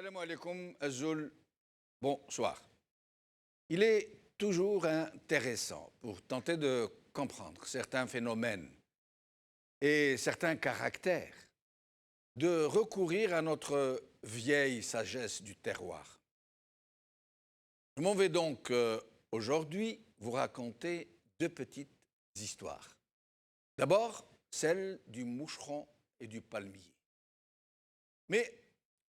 Salam alaikum, Azul. Bonsoir. Il est toujours intéressant pour tenter de comprendre certains phénomènes et certains caractères de recourir à notre vieille sagesse du terroir. Je m'en vais donc aujourd'hui vous raconter deux petites histoires. D'abord, celle du moucheron et du palmier. Mais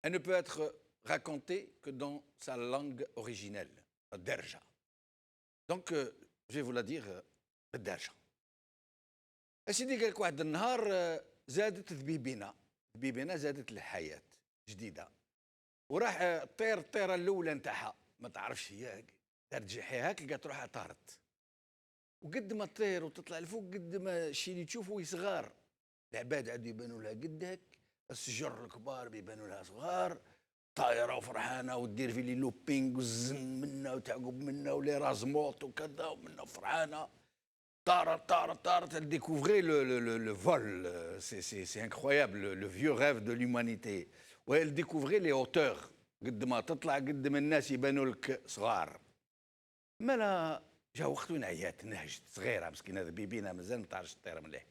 elle ne peut être racontée que dans sa langue originelle, le derja. Donc, je vais vous la dire بالدارجة. أسيدي قال لك واحد النهار زادت ذبيبينا زادت الحياة جديدة وراح طير الطيرة الأولى نتاعها ما تعرفش هي دارت جحيها هاك لقات روحها طارت وقد ما تطير وتطلع لفوق قد ما الشيء اللي تشوفه صغار العباد عاد يبانوا لها قد هاك الشجر الكبار بيبانوا لها صغار طايره وفرحانه ودير في لي لوبينغ والزن منا وتعقب منا ولي رازموط وكذا ومنا فرحانه طارت elle découvrait le vol c'est incroyable le vieux rêve de l'humanité elle découvrait les hauteurs قد ما تطلع قد ما الناس يبانوا لك صغار مالا جا وقت وين عيات نهجت صغيره مسكينه ذبيبينا مازال ما تعرفش تطير مليح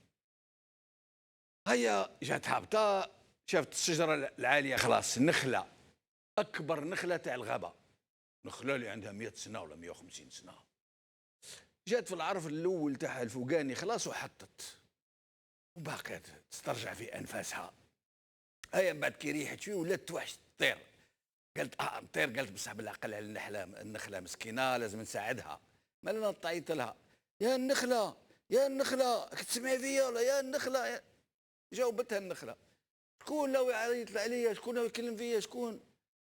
هيا جات هابطه شافت الشجره العاليه خلاص نخله اكبر نخله تاع الغابه نخله اللي عندها 100 سنه ولا 150 سنه جات في العرف الاول تاعها الفوقاني خلاص وحطت وباقات تسترجع في انفاسها هيا من بعد كي ريحت شويه ولات توحش تطير قالت نطير قالت بصح بالعقل على النخله مسكينه لازم نساعدها مالا انا طيت لها يا النخله كتسمعي فيا ولا يا النخله جاوبتها النخله شكون لو يعيط عليا شكون لو يكلم فيا شكون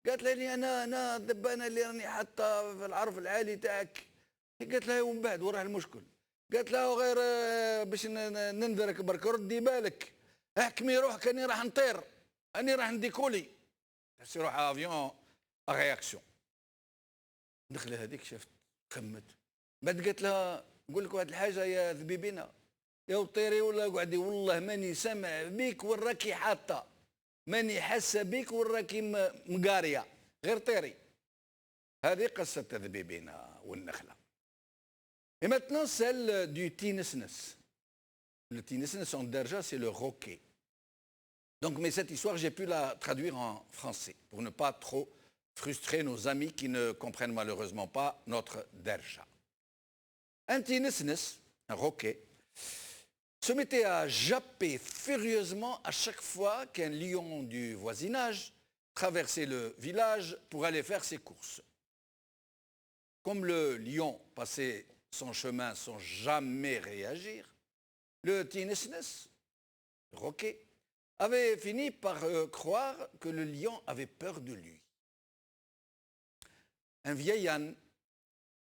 قالت لي انا الدبانه اللي راني حاطه في العرف العالي تاعك قالت لها ومن بعد وراه المشكل قالت لها غير باش ننذرك برك ردي بالك احكمي روحك اني راح نطير اني راح نديكولي تحسي روحها افيون رياكسيون النخله هذيك شافت خمت بعد قالت لها نقول لك واحد الحاجه يا ذبيبينا يا وطيري ولا قعدي والله ماني سامع بيك وراكي حاطه ماني حاسه بيك وراكي مقاريه غير طيري هذه قصه ذبيبينا والنخله. Et maintenant celle du tinesnes. Le tinesnes en derja c'est le roquet. Donc mais cette histoire j'ai pu la traduire en français pour ne pas trop frustrer nos amis qui ne comprennent malheureusement pas notre derja. Un tinesnes, un roquet, se mettait à japper furieusement à chaque fois qu'un lion du voisinage traversait le village pour aller faire ses courses. Comme le lion passait son chemin sans jamais réagir, le tinesnes, le roquet, avait fini par croire que le lion avait peur de lui. Un vieil âne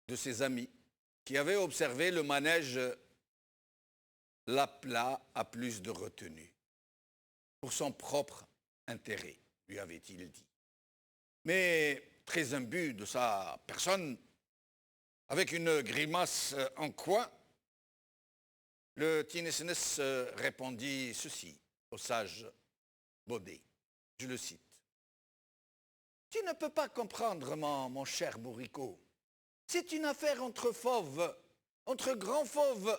de ses amis qui avait observé le manège l'appela à plus de retenue, pour son propre intérêt, lui avait-il dit. Mais très imbu de sa personne, avec une grimace en coin, le tinesnes répondit ceci au sage Baudet, je le cite. « Tu ne peux pas comprendre, mon cher bourricot. C'est une affaire entre fauves, entre grands fauves.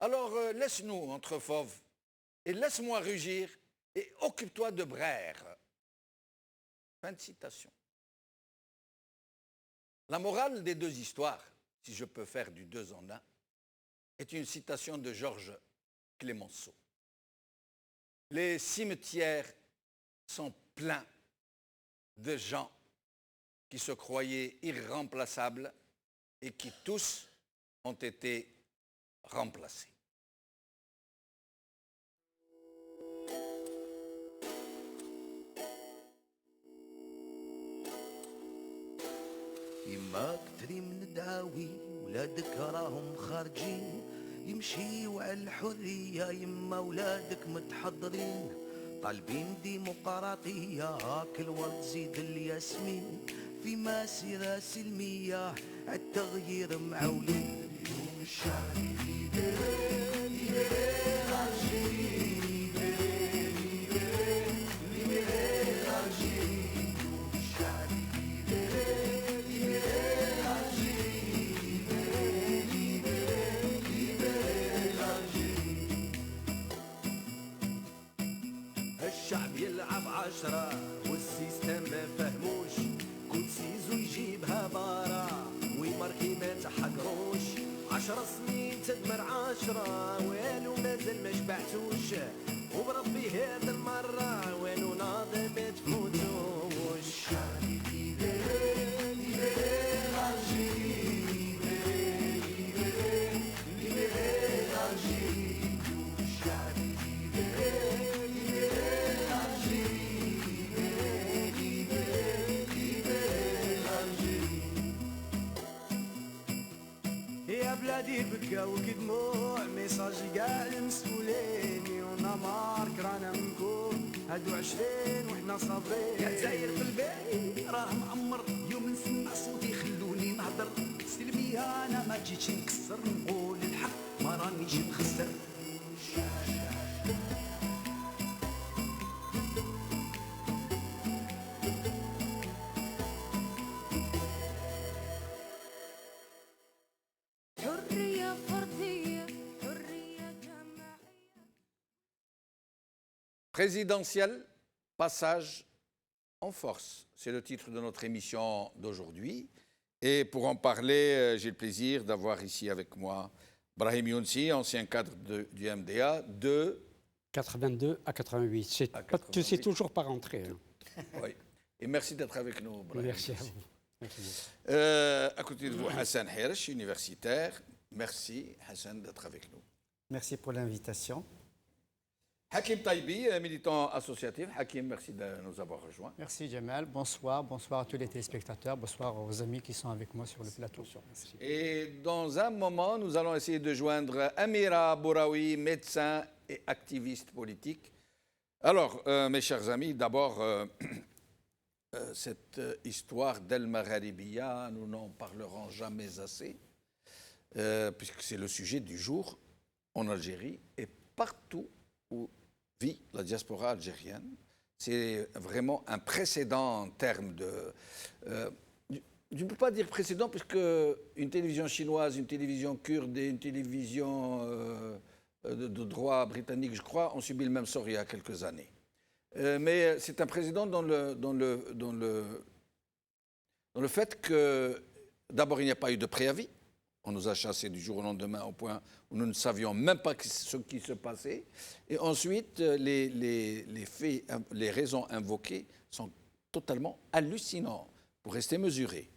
Alors laisse-nous entre fauves et laisse-moi rugir et occupe-toi de Brère. » Fin de citation. La morale des deux histoires, si je peux faire du deux en un, est une citation de Georges Clemenceau. Les cimetières sont pleins de gens qui se croyaient irremplaçables et qui tous ont été remplacés. يما كتري من الدعاوي ولادك راهم خارجين يمشيوا على الحرية يما ولادك متحضرين طالبين ديمقراطية هاك الورد زيد الياسمين في مسيرة سلمية عالتغيير معولين اليوم الشعب والشعب يلعب عشرة والسيستم ما فهموش كل سيزو يجيبها بارا ويماركي ما تحقروش 10 سنين تدمر 10 والو مازال ما شبعتوش وبربي هاد المرة والو ناضي ما تفوتوش يا بلادي بكاو كدموع ميساجي كاع المسؤولين يونا مارك رانا منكم هادو 20 وحنا صابرين يا داير في البيت راه مأمر يوم نسمع صوتي خلوني نهضر سلمية انا ما جيتش نكسر نقول الحق ما رانيش نخسر حرية فردية حرية جماعية. Présidentielle, passage en force. C'est le titre de notre émission d'aujourd'hui. Et pour en parler, j'ai le plaisir d'avoir ici avec moi Brahim Younsi, ancien cadre du MDA, de 82 à 88. Tu sais toujours pas rentrer. Hein. Oui. Et merci d'être avec nous, Brahim. Merci à vous. Merci. À côté de vous, Hassan Hirsch, universitaire. Merci, Hassan, d'être avec nous. Merci pour l'invitation. Hakim Taibi, militant associatif. Hakim, merci de nous avoir rejoints. Merci Jamal. Bonsoir. Bonsoir à tous les téléspectateurs. Bonsoir aux amis qui sont avec moi sur le plateau. Merci. Et dans un moment, nous allons essayer de joindre Amira Bouraoui, médecin et activiste politique. Alors, mes chers amis, d'abord, cette histoire d'El Magharibiya, nous n'en parlerons jamais assez, puisque c'est le sujet du jour en Algérie et partout où vit la diaspora algérienne. C'est vraiment un précédent en termes de... je ne peux pas dire précédent, puisque une télévision chinoise, une télévision kurde et une télévision de droit britannique, je crois, ont subi le même sort il y a quelques années. Mais c'est un précédent dans le fait que, d'abord, il n'y a pas eu de préavis. On nous a chassés du jour au lendemain au point où nous ne savions même pas ce qui se passait. Et ensuite, les faits, les raisons invoquées sont totalement hallucinants pour rester mesurés.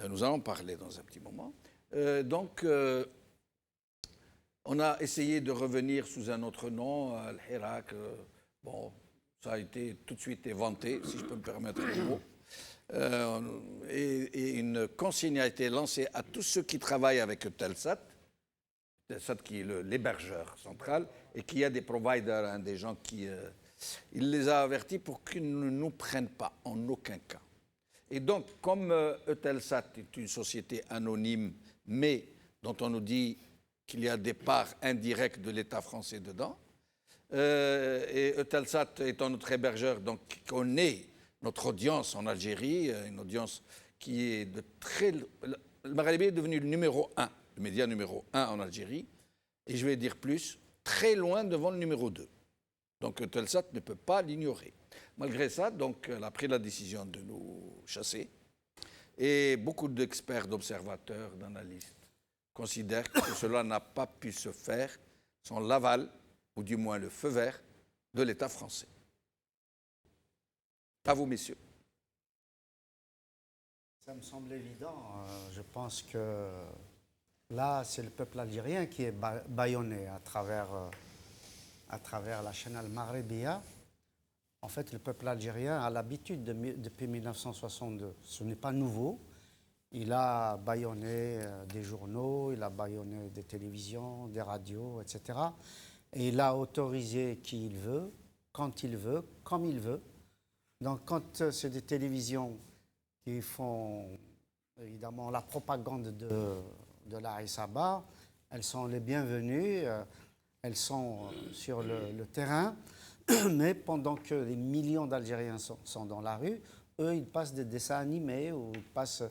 Nous allons parler dans un petit moment. Donc, on a essayé de revenir sous un autre nom, Al-Hirak. Bon, ça a été tout de suite éventé, si je peux me permettre le mot. Et une consigne a été lancée à tous ceux qui travaillent avec Eutelsat, Eutelsat qui est l'hébergeur central, et qui a des providers, hein, des gens qui... il les a avertis pour qu'ils ne nous prennent pas, en aucun cas. Et donc, comme Eutelsat est une société anonyme, mais dont on nous dit qu'il y a des parts indirectes de l'État français dedans, et Eutelsat étant notre hébergeur, donc qui connaît notre audience en Algérie, une audience qui est de très... Le Maghrébin est devenu le numéro 1, le média numéro 1 en Algérie, et je vais dire plus, très loin devant le numéro 2. Donc Eutelsat ne peut pas l'ignorer. Malgré ça, donc, elle a pris la décision de nous chasser, et beaucoup d'experts, d'observateurs, d'analystes considèrent que cela n'a pas pu se faire sans l'aval, ou du moins le feu vert, de l'État français. À vous, messieurs. Ça me semble évident. Je pense que là, c'est le peuple algérien qui est bâillonné à travers la chaîne Al-Maghribiya. En fait, le peuple algérien a l'habitude, depuis 1962, ce n'est pas nouveau, il a bâillonné des journaux, il a bâillonné des télévisions, des radios, etc. Et il a autorisé qui il veut, quand il veut, comme il veut. Donc, quand c'est des télévisions qui font évidemment la propagande de la Saba, elles sont les bienvenues, elles sont sur le terrain, mais pendant que les millions d'Algériens sont dans la rue, eux, ils passent des dessins animés ou ils passent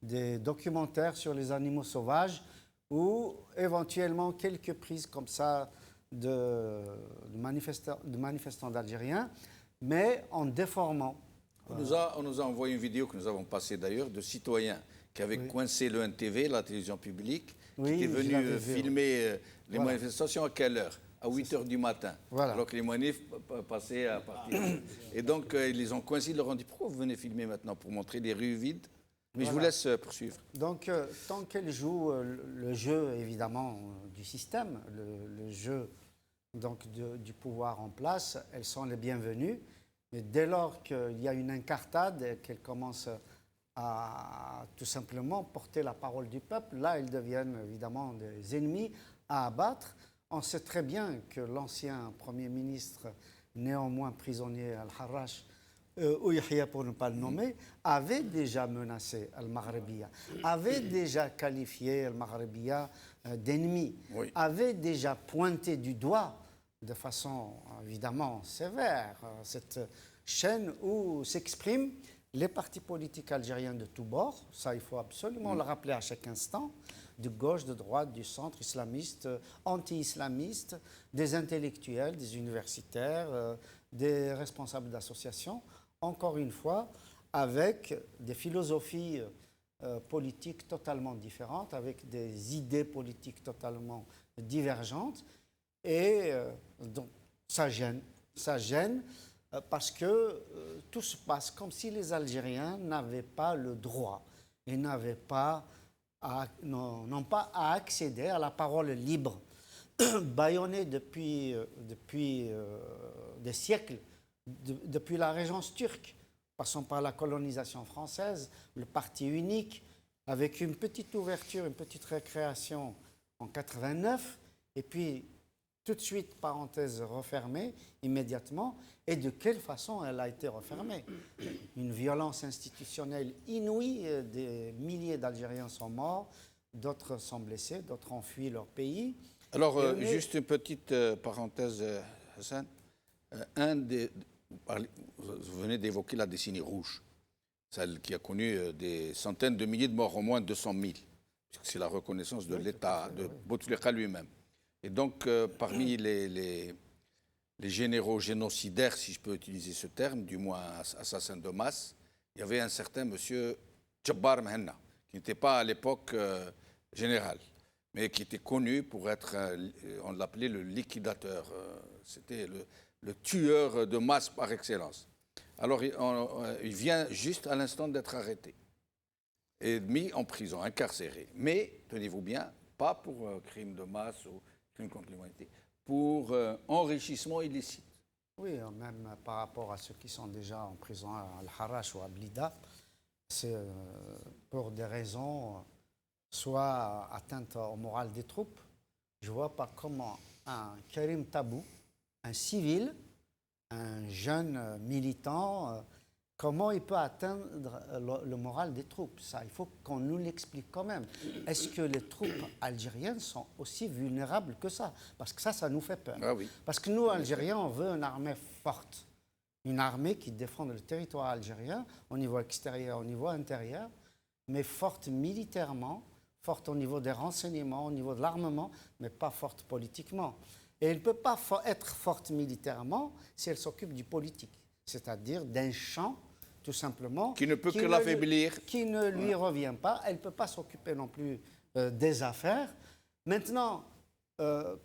des documentaires sur les animaux sauvages ou éventuellement quelques prises comme ça de manifestants d'Algériens. mais en déformant. On nous a envoyé une vidéo que nous avons passée d'ailleurs de citoyens qui avaient coincé le NTV, la télévision publique, Oui, qui étaient je l'avais venus vu, filmer les Voilà. manifestations à quelle heure? À 8 h du matin, Voilà. alors que les manifs passaient à partir. Et donc, ils les ont coincés, ils leur ont dit pourquoi vous venez filmer maintenant pour montrer les rues vides? Mais je vous Voilà. laisse poursuivre. Donc, tant qu'elles jouent le jeu, évidemment, du système, le jeu donc, du pouvoir en place, elles sont les bienvenues. Mais dès lors qu'il y a une incartade et qu'elles commencent à tout simplement porter la parole du peuple, là, elles deviennent évidemment des ennemis à abattre. On sait très bien que l'ancien Premier ministre, néanmoins prisonnier Al-Harrach, Ouyahia pour ne pas le nommer, avait déjà menacé Al-Maghribiya, avait déjà qualifié Al-Maghribiya d'ennemi, Oui. avait déjà pointé du doigt de façon évidemment sévère cette chaîne où s'expriment les partis politiques algériens de tous bords. Ça, il faut absolument le rappeler à chaque instant, de gauche, de droite, du centre, islamiste, anti-islamiste, des intellectuels, des universitaires, des responsables d'associations, encore une fois, avec des philosophies politiques totalement différentes, avec des idées politiques totalement divergentes. Et donc, ça gêne parce que tout se passe comme si les Algériens n'avaient pas le droit et n'ont pas à accéder à la parole libre, bâillonnée depuis des siècles, depuis la régence turque, passant par la colonisation française, le parti unique, avec une petite ouverture, une petite récréation en 89, et puis tout de suite, parenthèse refermée, immédiatement. Et de quelle façon elle a été refermée? Une violence institutionnelle inouïe, des milliers d'Algériens sont morts, d'autres sont blessés, d'autres ont fui leur pays. Alors, juste une petite parenthèse, Hassan. Vous venez d'évoquer la décennie rouge, celle qui a connu des centaines de milliers de morts, au moins 200 000, puisque c'est la reconnaissance de l'État, de Bouteflika lui-même. Et donc, parmi les généraux génocidaires, si je peux utiliser ce terme, du moins assassins de masse, il y avait un certain monsieur Djabbar Mhenna, qui n'était pas à l'époque général, mais qui était connu pour être, on l'appelait le liquidateur, c'était le tueur de masse par excellence. Alors, il vient juste à l'instant d'être arrêté et mis en prison, incarcéré. Mais, tenez-vous bien, pas pour crime de masse ou crime contre l'humanité, pour enrichissement illicite. Oui, même par rapport à ceux qui sont déjà en prison à Al-Harrach ou à Blida, c'est pour des raisons soit atteinte au moral des troupes. Je ne vois pas comment un Karim Tabou, un civil, un jeune militant, comment il peut atteindre le moral des troupes. Ça, il faut qu'on nous l'explique quand même. Est-ce que les troupes algériennes sont aussi vulnérables que ça? Parce que ça nous fait peur. Ah oui. Parce que nous, Algériens, on veut une armée forte. Une armée qui défende le territoire algérien au niveau extérieur, au niveau intérieur, mais forte militairement, forte au niveau des renseignements, au niveau de l'armement, mais pas forte politiquement. Et elle ne peut pas être forte militairement si elle s'occupe du politique, c'est-à-dire d'un champ, tout simplement, qui ne peut que l'affaiblir. Qui ne lui revient pas. Elle ne peut pas s'occuper non plus des affaires. Maintenant,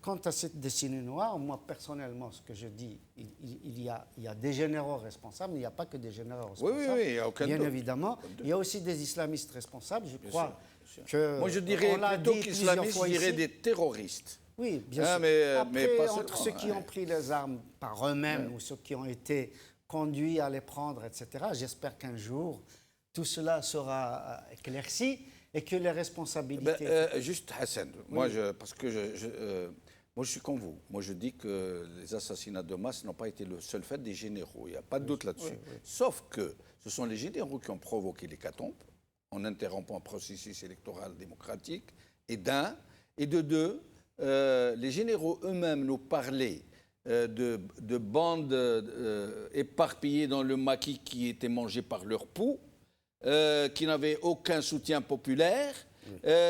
quant à cette décennie noire, moi, personnellement, ce que je dis, il y a des généraux responsables, il n'y a pas que des généraux responsables. Oui, il n'y a aucun doute. Bien évidemment. Il y a aussi des islamistes responsables, je crois. Que, moi, je dirais plutôt qu'islamistes, je dirais des terroristes. Oui, bien sûr. Mais après, pas entre ceux qui ont pris les armes par eux-mêmes ou ceux qui ont été conduits à les prendre, etc., j'espère qu'un jour, tout cela sera éclairci et que les responsabilités... juste, Hassan, moi, parce que moi, je suis comme vous. Moi, je dis que les assassinats de masse n'ont pas été le seul fait des généraux. Il n'y a pas de doute là-dessus. Sauf que ce sont les généraux qui ont provoqué l'hécatombe en interrompant un processus électoral démocratique, et d'un, et de deux, les généraux eux-mêmes nous parlaient de bandes éparpillées dans le maquis qui étaient mangées par leurs poux, qui n'avaient aucun soutien populaire,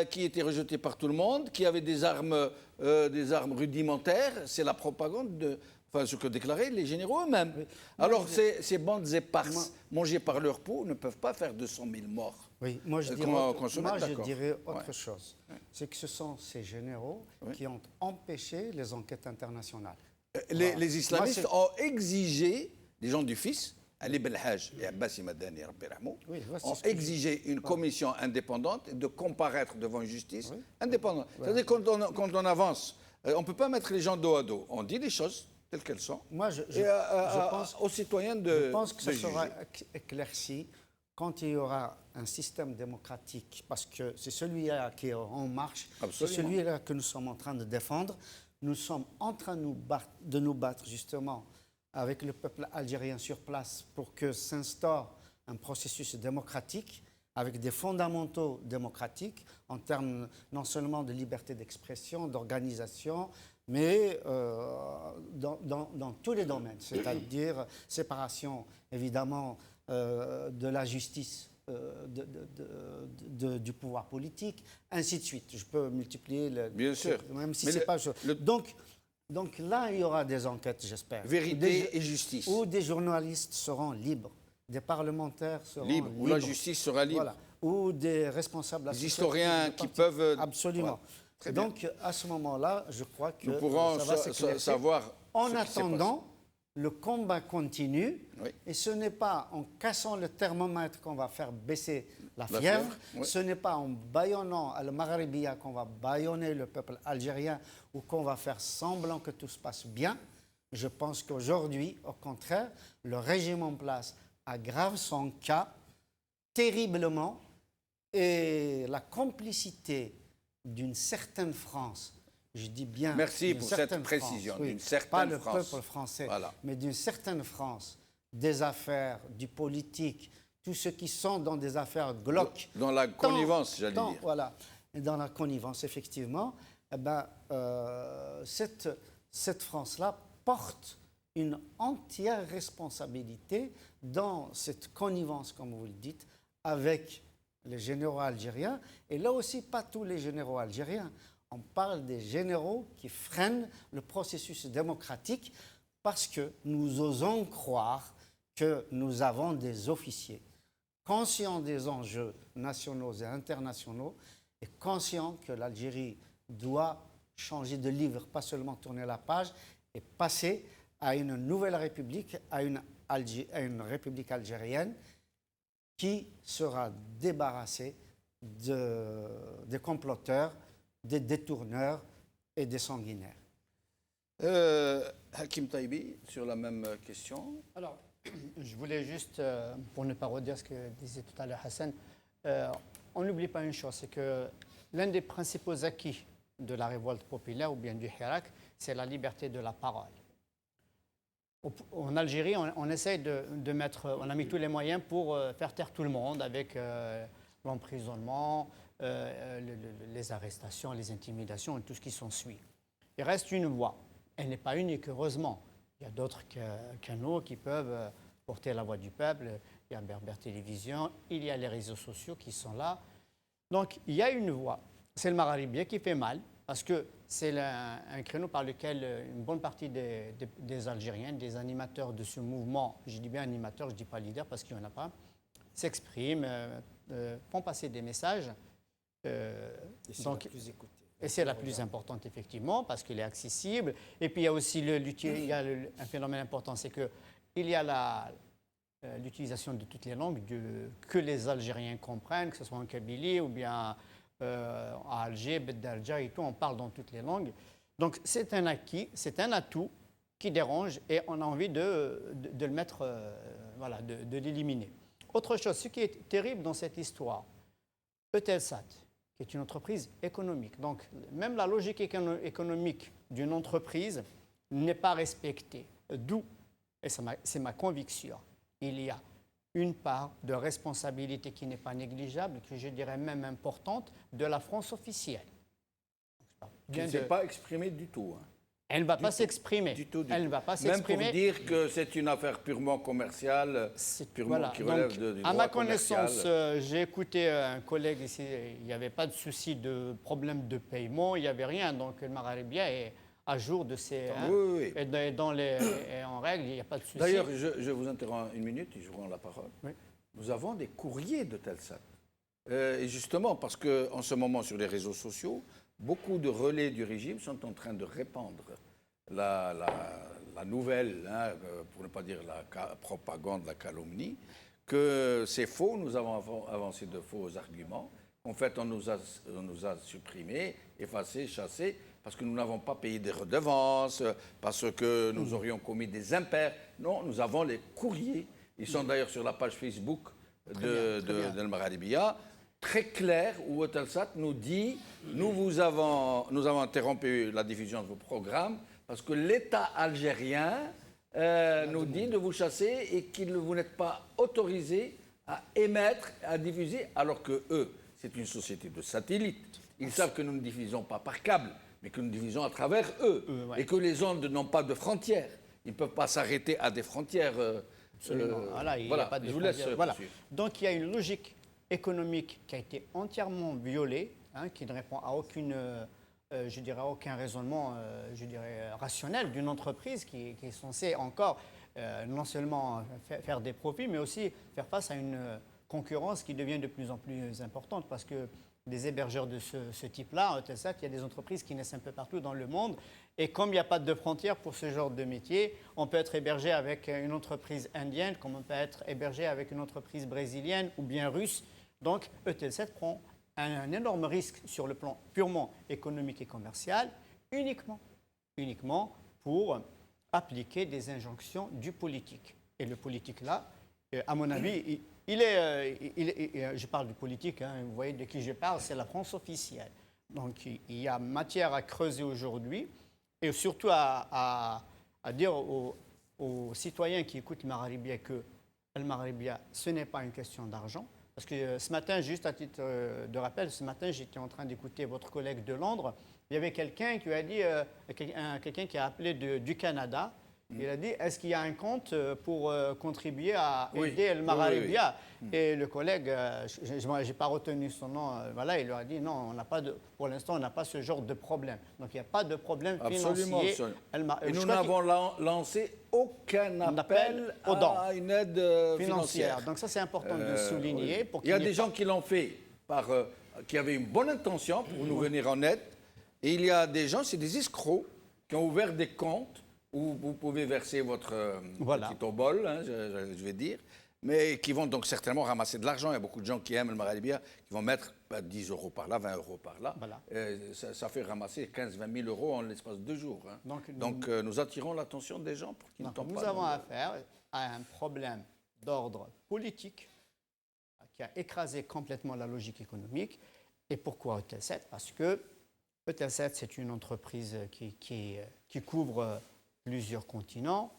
qui étaient rejetées par tout le monde, qui avaient des armes rudimentaires. C'est la propagande Enfin, ce que déclaraient les généraux eux-mêmes. Oui. Alors, ces bandes éparses mangées par leur peau ne peuvent pas faire 200 000 morts. Oui, moi je dirais autre chose. C'est que ce sont ces généraux qui ont empêché les enquêtes internationales. Les islamistes ont exigé, les gens du fils, Ali Belhaj et Abbas Madani, ont exigé une commission indépendante de comparaître devant une justice indépendante. C'est-à-dire quand on avance, on ne peut pas mettre les gens dos à dos. On dit les choses telles qu'elles sont. Moi, je pense aux citoyens je pense que ça sera éclairci quand il y aura un système démocratique, parce que c'est celui-là qui est en marche, c'est celui-là que nous sommes en train de défendre. Nous sommes en train de nous battre justement avec le peuple algérien sur place pour que s'instaure un processus démocratique avec des fondamentaux démocratiques en termes non seulement de liberté d'expression, d'organisation, mais dans tous les domaines, c'est-à-dire séparation évidemment de la justice, du pouvoir politique, ainsi de suite. Je peux multiplier bien sûr, même si c'est pas donc là, il y aura des enquêtes, j'espère. Vérité et justice. Où des journalistes seront libres, des parlementaires seront libres. Où la justice sera libre. Voilà. Ou des responsables... Des historiens qui peuvent... Absolument. Ouais. Donc, à ce moment-là, je crois que nous pourrons ça va savoir... En attendant, le combat continue. Oui. Et ce n'est pas en cassant le thermomètre qu'on va faire baisser la fièvre. Oui. Ce n'est pas en bâillonnant à Maghrébia qu'on va bâillonner le peuple algérien ou qu'on va faire semblant que tout se passe bien. Je pense qu'aujourd'hui, au contraire, le régime en place aggrave son cas terriblement et la complicité d'une certaine France, je dis bien... Merci pour cette précision, oui, d'une certaine pas le France. Peuple français, voilà. Mais d'une certaine France, des affaires, du politique, tous ceux qui sont dans des affaires glauques. Dans la connivence, j'allais dire. Voilà, et dans la connivence, effectivement, eh ben, cette France-là porte une entière responsabilité dans cette connivence, comme vous le dites, avec les généraux algériens. Et là aussi, pas tous les généraux algériens. On parle des généraux qui freinent le processus démocratique parce que nous osons croire que nous avons des officiers conscients des enjeux nationaux et internationaux et conscients que l'Algérie doit changer de livre, pas seulement tourner la page et passer à une nouvelle république, à une république algérienne qui sera débarrassée des comploteurs, des détourneurs et des sanguinaires. Hakim Taibi, sur la même question. Alors, je voulais juste, pour ne pas redire ce que disait tout à l'heure Hassan, on n'oublie pas une chose, c'est que l'un des principaux acquis de la révolte populaire ou bien du Hirak, c'est la liberté de la parole. En Algérie, on essaye de mettre, on a mis tous les moyens pour faire taire tout le monde avec l'emprisonnement, les arrestations, les intimidations et tout ce qui s'ensuit. Il reste une voix. Elle n'est pas unique, heureusement. Il y a d'autres canaux qui peuvent porter la voix du peuple. Il y a Berber Télévision, il y a les réseaux sociaux qui sont là. Donc, il y a une voix. C'est le Maghrébien qui fait mal, parce que c'est un créneau par lequel une bonne partie des Algériens, des animateurs de ce mouvement, je dis bien animateurs, je ne dis pas leader parce qu'il n'y en a pas, s'expriment, font passer des messages. Et c'est la plus importante, effectivement, parce qu'elle est accessible. Et puis, il y a aussi un phénomène important, c'est qu'il y a l'utilisation de toutes les langues que les Algériens comprennent, que ce soit en Kabylie ou bien à Alger, Beddarja et tout, on parle dans toutes les langues. Donc, c'est un acquis, c'est un atout qui dérange et on a envie de le mettre, voilà, de l'éliminer. Autre chose, ce qui est terrible dans cette histoire, Eutelsat, qui est une entreprise économique. Donc, même la logique économique d'une entreprise n'est pas respectée. D'où, et c'est ma conviction, il y a une part de responsabilité qui n'est pas négligeable, que je dirais même importante, de la France officielle. Qui ne s'est pas exprimée du tout. Hein. Elle ne va pas s'exprimer. Elle ne va pas s'exprimer. Même pour dire que c'est une affaire purement commerciale, purement qui relève du droit commercial. À ma connaissance, j'ai écouté un collègue ici, il n'y avait pas de souci de problème de paiement, il n'y avait rien. Donc le Maghrébien à jour de ces... hein, Oui, oui. et en règle, il n'y a pas de souci. D'ailleurs, je vous interromps une minute et je vous rends la parole. Oui. Nous avons des courriers de Telsat. Et justement, parce qu'en ce moment, sur les réseaux sociaux, beaucoup de relais du régime sont en train de répandre la nouvelle, hein, pour ne pas dire la propagande, la calomnie, que c'est faux, nous avons avancé de faux arguments. En fait, on nous a supprimés, effacés, chassés, parce que nous n'avons pas payé des redevances, parce que nous aurions commis des impairs. Non, nous avons les courriers. Ils sont d'ailleurs sur la page Facebook d'El Maralibia, très clair, où Eutelsat nous dit nous avons interrompu la diffusion de vos programmes parce que l'État algérien nous dit de vous chasser et que vous n'êtes pas autorisé à émettre, à diffuser, alors que eux, c'est une société de satellites. Ils savent que nous ne diffusons pas par câble, mais que nous diffusons à travers eux, ouais. et que les ondes n'ont pas de frontières. Ils ne peuvent pas s'arrêter à des frontières. Absolument. Voilà, il n'y a pas de je vous laisse frontières. Voilà. poursuivre. Donc il y a une logique économique qui a été entièrement violée, hein, qui ne répond à aucune, je dirais, à aucun raisonnement, je dirais, rationnel d'une entreprise qui est censée encore non seulement faire des profits, mais aussi faire face à une concurrence qui devient de plus en plus importante, parce que des hébergeurs de ce type-là, Eutelsat, il y a des entreprises qui naissent un peu partout dans le monde. Et comme il n'y a pas de frontières pour ce genre de métier, on peut être hébergé avec une entreprise indienne, comme on peut être hébergé avec une entreprise brésilienne ou bien russe. Donc, Eutelsat prend un énorme risque sur le plan purement économique et commercial, uniquement pour appliquer des injonctions du politique. Et le politique, là, à mon avis, je parle du politique, hein, vous voyez de qui je parle, c'est la France officielle. Donc il y a matière à creuser aujourd'hui et surtout à dire aux citoyens qui écoutent Maralibia que Al Maralibia, ce n'est pas une question d'argent. Parce que ce matin, juste à titre de rappel, ce matin, j'étais en train d'écouter votre collègue de Londres. Il y avait quelqu'un qui a dit, quelqu'un qui a appelé du Canada. Il a dit, est-ce qu'il y a un compte pour contribuer à aider El Maralibia? Et le collègue, je n'ai pas retenu son nom, voilà, il leur a dit, non, on n'a pas pour l'instant, on n'a pas ce genre de problème. Donc, il n'y a pas de problème financier. Absolument. Et nous n'avons lancé aucun appel à une aide financière. Donc ça, c'est important de souligner. Pour il y a des gens qui l'ont fait, qui avaient une bonne intention pour nous venir en aide. Et il y a des gens, c'est des escrocs, qui ont ouvert des comptes où vous pouvez verser votre petit obol, hein, je vais dire, mais qui vont donc certainement ramasser de l'argent. Il y a beaucoup de gens qui aiment le Maralibia, qui vont mettre 10 euros par là, 20 euros par là. Voilà. Ça fait ramasser 15-20 000 euros en l'espace de 2 jours. Hein. Donc nous attirons l'attention des gens pour qu'ils ne tombent pas. Nous avons affaire à un problème d'ordre politique qui a écrasé complètement la logique économique. Et pourquoi Eutelsat? Parce que Eutelsat, c'est une entreprise qui couvre plusieurs continents,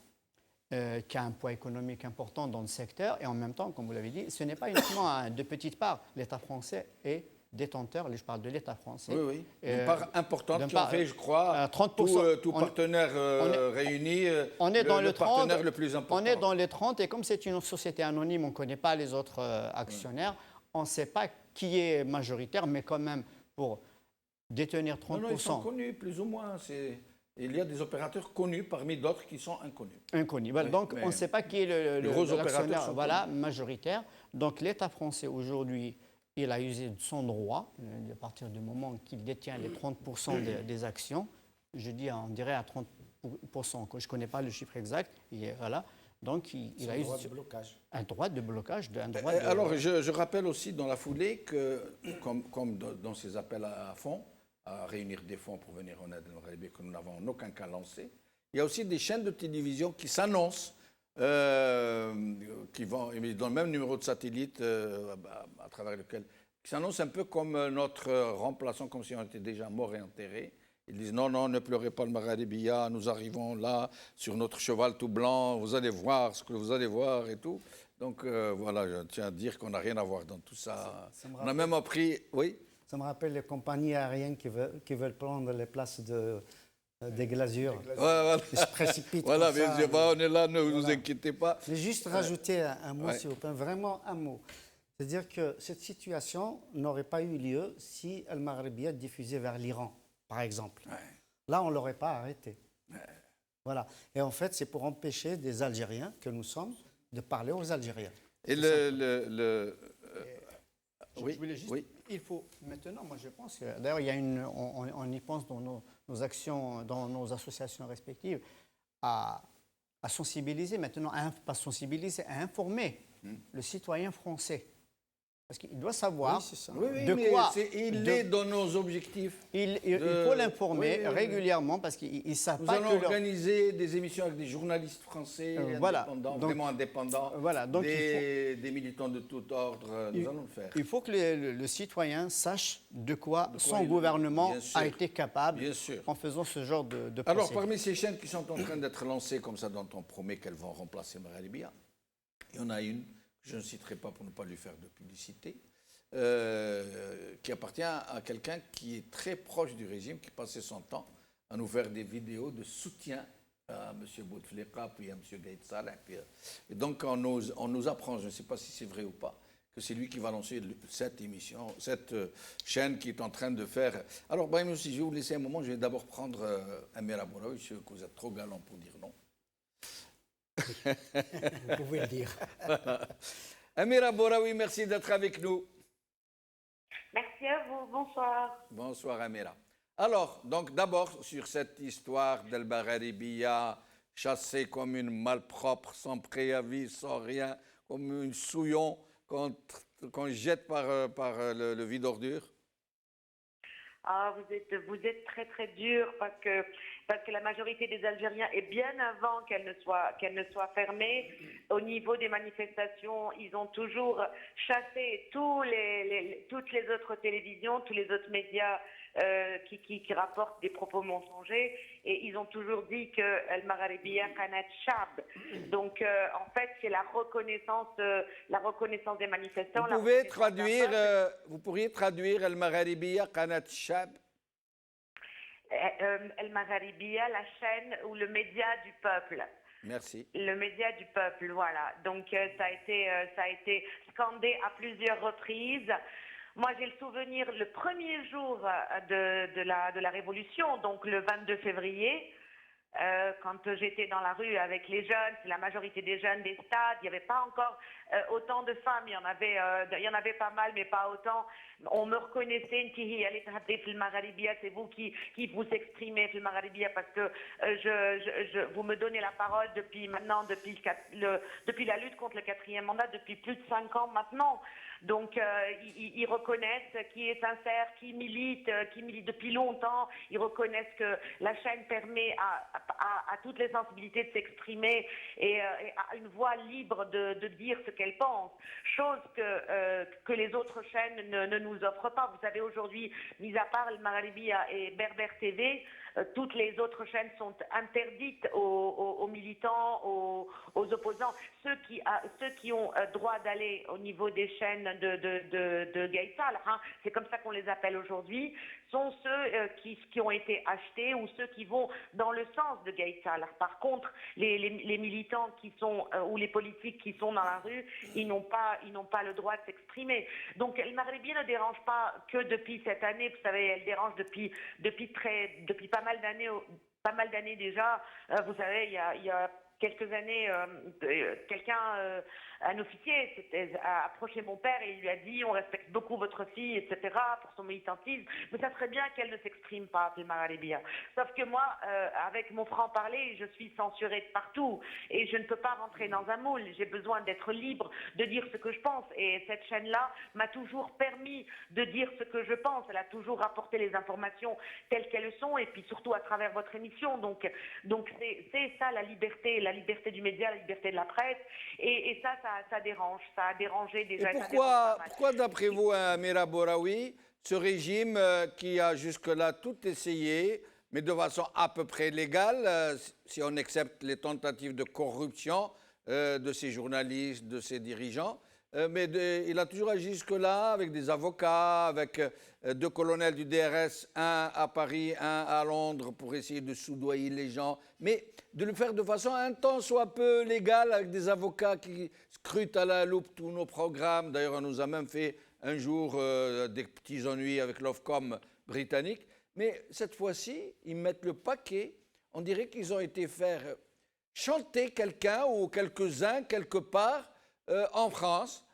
qui a un poids économique important dans le secteur, et en même temps, comme vous l'avez dit, ce n'est pas uniquement de petites parts. L'État français est détenteur, je parle de l'État français. Oui, une part importante qui en fait, je crois, 30%. tout partenaire réuni, on est dans le partenaire le plus important. On est dans les 30, et comme c'est une société anonyme, on ne connaît pas les autres actionnaires, on ne sait pas qui est majoritaire, mais quand même, pour détenir 30%... Non, ils sont connus, plus ou moins, il y a des opérateurs connus parmi d'autres qui sont inconnus. Inconnus. Voilà. Donc, on ne sait pas qui est l'actionnaire majoritaire. Donc, l'État français, aujourd'hui, il a usé de son droit, à partir du moment qu'il détient les 30% des actions. Je dis, on dirait à 30%, je ne connais pas le chiffre exact. Voilà. Donc, il a usé un droit de blocage. Alors, je rappelle aussi dans la foulée que, comme dans ces appels à fonds, à réunir des fonds pour venir en aide à Maralibia que nous n'avons en aucun cas lancé. Il y a aussi des chaînes de télévision qui s'annoncent, qui vont dans le même numéro de satellite à travers lequel, qui s'annoncent un peu comme notre remplaçant, comme si on était déjà mort et enterré. Ils disent non, ne pleurez pas le Maralibia, nous arrivons là sur notre cheval tout blanc, vous allez voir ce que vous allez voir et tout. Donc voilà, je tiens à dire qu'on n'a rien à voir dans tout ça. On a même appris, oui. Ça me rappelle les compagnies aériennes qui veulent prendre les places des glasures. Voilà. Ils se précipitent. Voilà, comme ça, mais on est là, ne vous inquiétez pas. Je vais juste rajouter un mot, s'il vous plaît, vraiment un mot. C'est-à-dire que cette situation n'aurait pas eu lieu si Al Maralibia diffusait vers l'Iran, par exemple. Ouais. Là, on ne l'aurait pas arrêté. Voilà. Et en fait, c'est pour empêcher des Algériens que nous sommes de parler aux Algériens. Et Je voulais juste, il faut maintenant, moi je pense que d'ailleurs il y a on y pense dans nos actions, dans nos associations respectives, à sensibiliser maintenant, pas sensibiliser, à informer le citoyen français. Parce qu'il doit savoir de quoi. Il est dans nos objectifs. Il faut l'informer régulièrement parce qu'ils ne savent Nous pas allons que organiser des émissions avec des journalistes français indépendants, Donc, vraiment indépendants, donc des militants de tout ordre. Nous allons le faire. Il faut que le citoyen sache de quoi son il- gouvernement bien sûr, a été capable bien sûr. en faisant ce genre de Alors, procédé. parmi ces chaînes qui sont en train d'être lancées comme ça, dont on promet qu'elles vont remplacer Maghrébia, il y en a une que je ne citerai pas pour ne pas lui faire de publicité, qui appartient à quelqu'un qui est très proche du régime, qui passait son temps à nous faire des vidéos de soutien à M. Bouteflika, puis à M. Gaït Saleh. Et donc, on nous apprend, je ne sais pas si c'est vrai ou pas, que c'est lui qui va lancer cette émission, cette chaîne qui est en train de faire... Alors, Brahim aussi, je vais vous laisser un moment, je vais d'abord prendre Amir Abouraoui, je sais que vous êtes trop galant pour dire non. Vous pouvez le dire. Amir Abouraoui, merci d'être avec nous. Merci à vous, bonsoir. Bonsoir Amira. Alors, donc d'abord sur cette histoire d'El Magharibiya, chassée comme une malpropre, sans préavis, sans rien, comme une souillon qu'on jette par le vide ordure. Ah, vous êtes très très dur parce que la majorité des Algériens, et bien avant qu'elle ne soit fermée, au niveau des manifestations, ils ont toujours chassé toutes les autres télévisions, tous les autres médias qui rapportent des propos mensongers, et ils ont toujours dit que El Magharibiya Qanat Shab. Donc en fait, c'est la reconnaissance des manifestants. Vous pourriez traduire El Magharibiya Qanat Shab? El Magharibiya, la chaîne ou le média du peuple. Merci. Le média du peuple, voilà. Donc ça a été scandé à plusieurs reprises. Moi, j'ai le souvenir le premier jour de la Révolution, donc le 22 février, quand j'étais dans la rue avec les jeunes, c'est la majorité des jeunes des stades, il n'y avait pas encore autant de femmes, il y en avait pas mal, mais pas autant. On me reconnaissait, c'est vous qui vous exprimez fil Magharibiya, parce que vous me donnez la parole depuis la lutte contre le 4e mandat, depuis plus de 5 ans maintenant. Donc ils reconnaissent qui est sincère, qui milite depuis longtemps. Ils reconnaissent que la chaîne permet à toutes les sensibilités de s'exprimer et à une voix libre de dire ce qu'elles pensent. Chose que les autres chaînes ne nous offrent pas. Vous savez, aujourd'hui, mis à part le Magharibiya et Berber TV, toutes les autres chaînes sont interdites aux militants, aux opposants. Ceux qui ont droit d'aller au niveau des chaînes de Gaït Saleh, c'est comme ça qu'on les appelle aujourd'hui, sont ceux qui ont été achetés ou ceux qui vont dans le sens de Gaït Saleh. Par contre, les militants qui sont ou les politiques qui sont dans la rue, ils n'ont pas le droit de s'exprimer. Donc, El Magharibiya ne dérange pas que depuis cette année. Vous savez, elle dérange depuis pas mal d'années déjà. Vous savez, il y a quelques années, un officier a approché mon père et il lui a dit: on respecte beaucoup votre fille, etc., pour son militantisme, mais ça serait bien qu'elle ne s'exprime pas, fil Magharibiya. Sauf que moi, avec mon franc-parler, je suis censurée de partout et je ne peux pas rentrer dans un moule. J'ai besoin d'être libre, de dire ce que je pense, et cette chaîne-là m'a toujours permis de dire ce que je pense. Elle a toujours rapporté les informations telles qu'elles sont, et puis surtout à travers votre émission. Donc c'est ça la liberté du média, la liberté de la presse, et ça dérange. Ça a dérangé déjà. Et pourquoi d'après vous, Amir Abouraoui, ce régime qui a jusque-là tout essayé, mais de façon à peu près légale, si on accepte les tentatives de corruption de ces journalistes, de ces dirigeants, mais il a toujours agi jusque-là avec des avocats, avec 2 colonels du DRS, un à Paris, un à Londres, pour essayer de soudoyer les gens, mais de le faire de façon un tant soit peu légale, avec des avocats qui scrutent à la loupe tous nos programmes. D'ailleurs, on nous a même fait un jour des petits ennuis avec l'Ofcom britannique. Mais cette fois-ci, ils mettent le paquet. On dirait qu'ils ont été faire chanter quelqu'un ou quelques-uns quelque part en France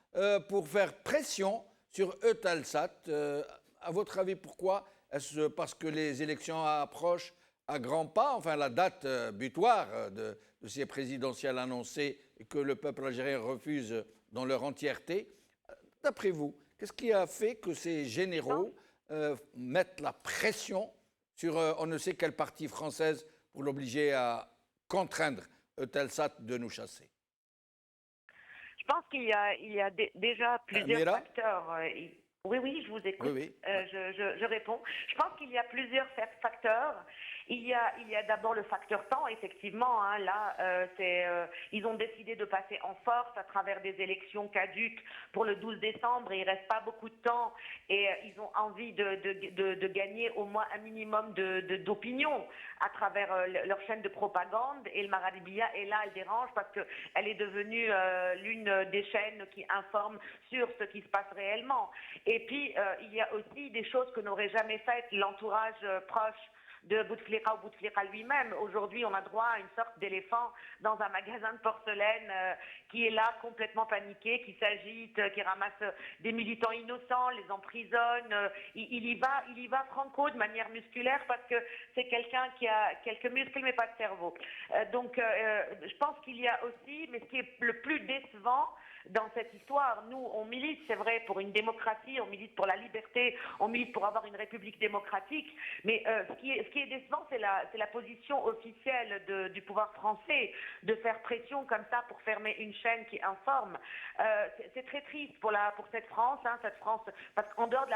pour faire pression sur Eutelsat. À votre avis, pourquoi? Est-ce parce que les élections approchent à grands pas, enfin la date butoir de ces présidentielles annoncées et que le peuple algérien refuse dans leur entièreté? D'après vous, qu'est-ce qui a fait que ces généraux mettent la pression sur on ne sait quelle partie française pour l'obliger à contraindre Eutelsat de nous chasser? Je pense il y a déjà plusieurs Amira facteurs. Oui, oui, je vous écoute. Oui, oui. Je réponds. Je pense qu'il y a plusieurs facteurs. Il y a d'abord le facteur temps, effectivement. Hein, là, ils ont décidé de passer en force à travers des élections caduques pour le 12 décembre. Et il ne reste pas beaucoup de temps. Et ils ont envie de gagner au moins un minimum d'opinion à travers leur chaîne de propagande. Et le Maradibiya est là, elle dérange parce qu'elle est devenue l'une des chaînes qui informe sur ce qui se passe réellement. Et puis, il y a aussi des choses que n'aurait jamais faites l'entourage proche de Bouteflika ou Bouteflika lui-même. Aujourd'hui, on a droit à une sorte d'éléphant dans un magasin de porcelaine qui est là complètement paniqué, qui s'agite, qui ramasse des militants innocents, les emprisonne. Il y va franco de manière musculaire parce que c'est quelqu'un qui a quelques muscles mais pas de cerveau. Donc, je pense qu'il y a aussi, mais ce qui est le plus décevant dans cette histoire, nous, on milite, c'est vrai, pour une démocratie, on milite pour la liberté, on milite pour avoir une république démocratique, mais ce qui est décevant, c'est la position officielle du pouvoir français, de faire pression comme ça pour fermer une chaîne qui informe. C'est très triste pour cette France, parce qu'en dehors de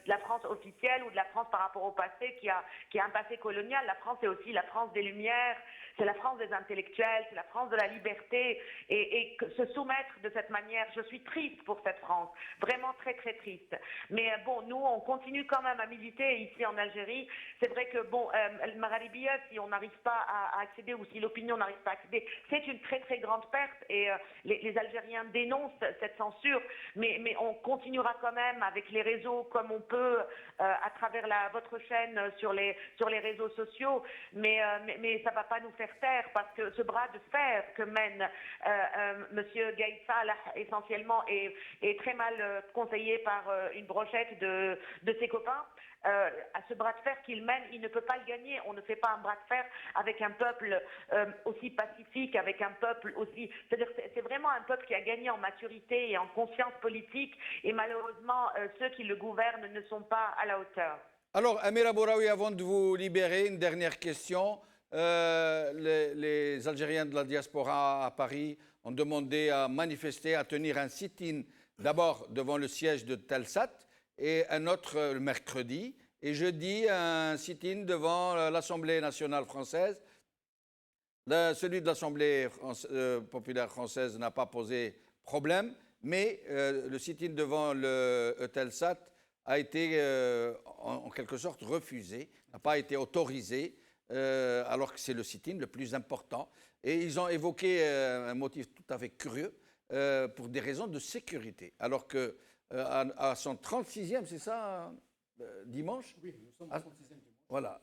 la France officielle ou de la France par rapport au passé, qui a un passé colonial, la France est aussi la France des Lumières, c'est la France des intellectuels, c'est la France de la liberté, et se soumettre de cette manière, je suis triste pour cette France, vraiment très très triste. Mais bon, nous on continue quand même à militer ici en Algérie. C'est vrai que bon, le Maradibiya, si on n'arrive pas à accéder ou si l'opinion n'arrive pas à accéder, c'est une très très grande perte et les Algériens dénoncent cette censure, mais on continuera quand même avec les réseaux comme on peut à travers votre chaîne sur les réseaux sociaux, mais ça va pas nous faire taire parce que ce bras de fer que mène Monsieur Gaïd Salah essentiellement est très mal conseillé par une brochette de ses copains. À ce bras de fer qu'il mène, il ne peut pas le gagner. On ne fait pas un bras de fer avec un peuple aussi pacifique, avec un peuple aussi... C'est-à-dire c'est vraiment un peuple qui a gagné en maturité et en conscience politique et malheureusement, ceux qui le gouvernent ne sont pas à la hauteur. Alors, Amira Bouraoui, avant de vous libérer, une dernière question. Les Algériens de la diaspora à Paris ont demandé à manifester, à tenir un sit-in d'abord devant le siège de Telsat et un autre le mercredi et jeudi un sit-in devant l'Assemblée nationale française. Celui de l'Assemblée populaire française n'a pas posé problème, mais le sit-in devant le Telsat a été en quelque sorte refusé, n'a pas été autorisé, alors que c'est le sit-in le plus important. Et ils ont évoqué un motif tout à fait curieux pour des raisons de sécurité. Alors que à son 36e, c'est ça, dimanche? Oui, nous sommes au 36e dimanche. Voilà.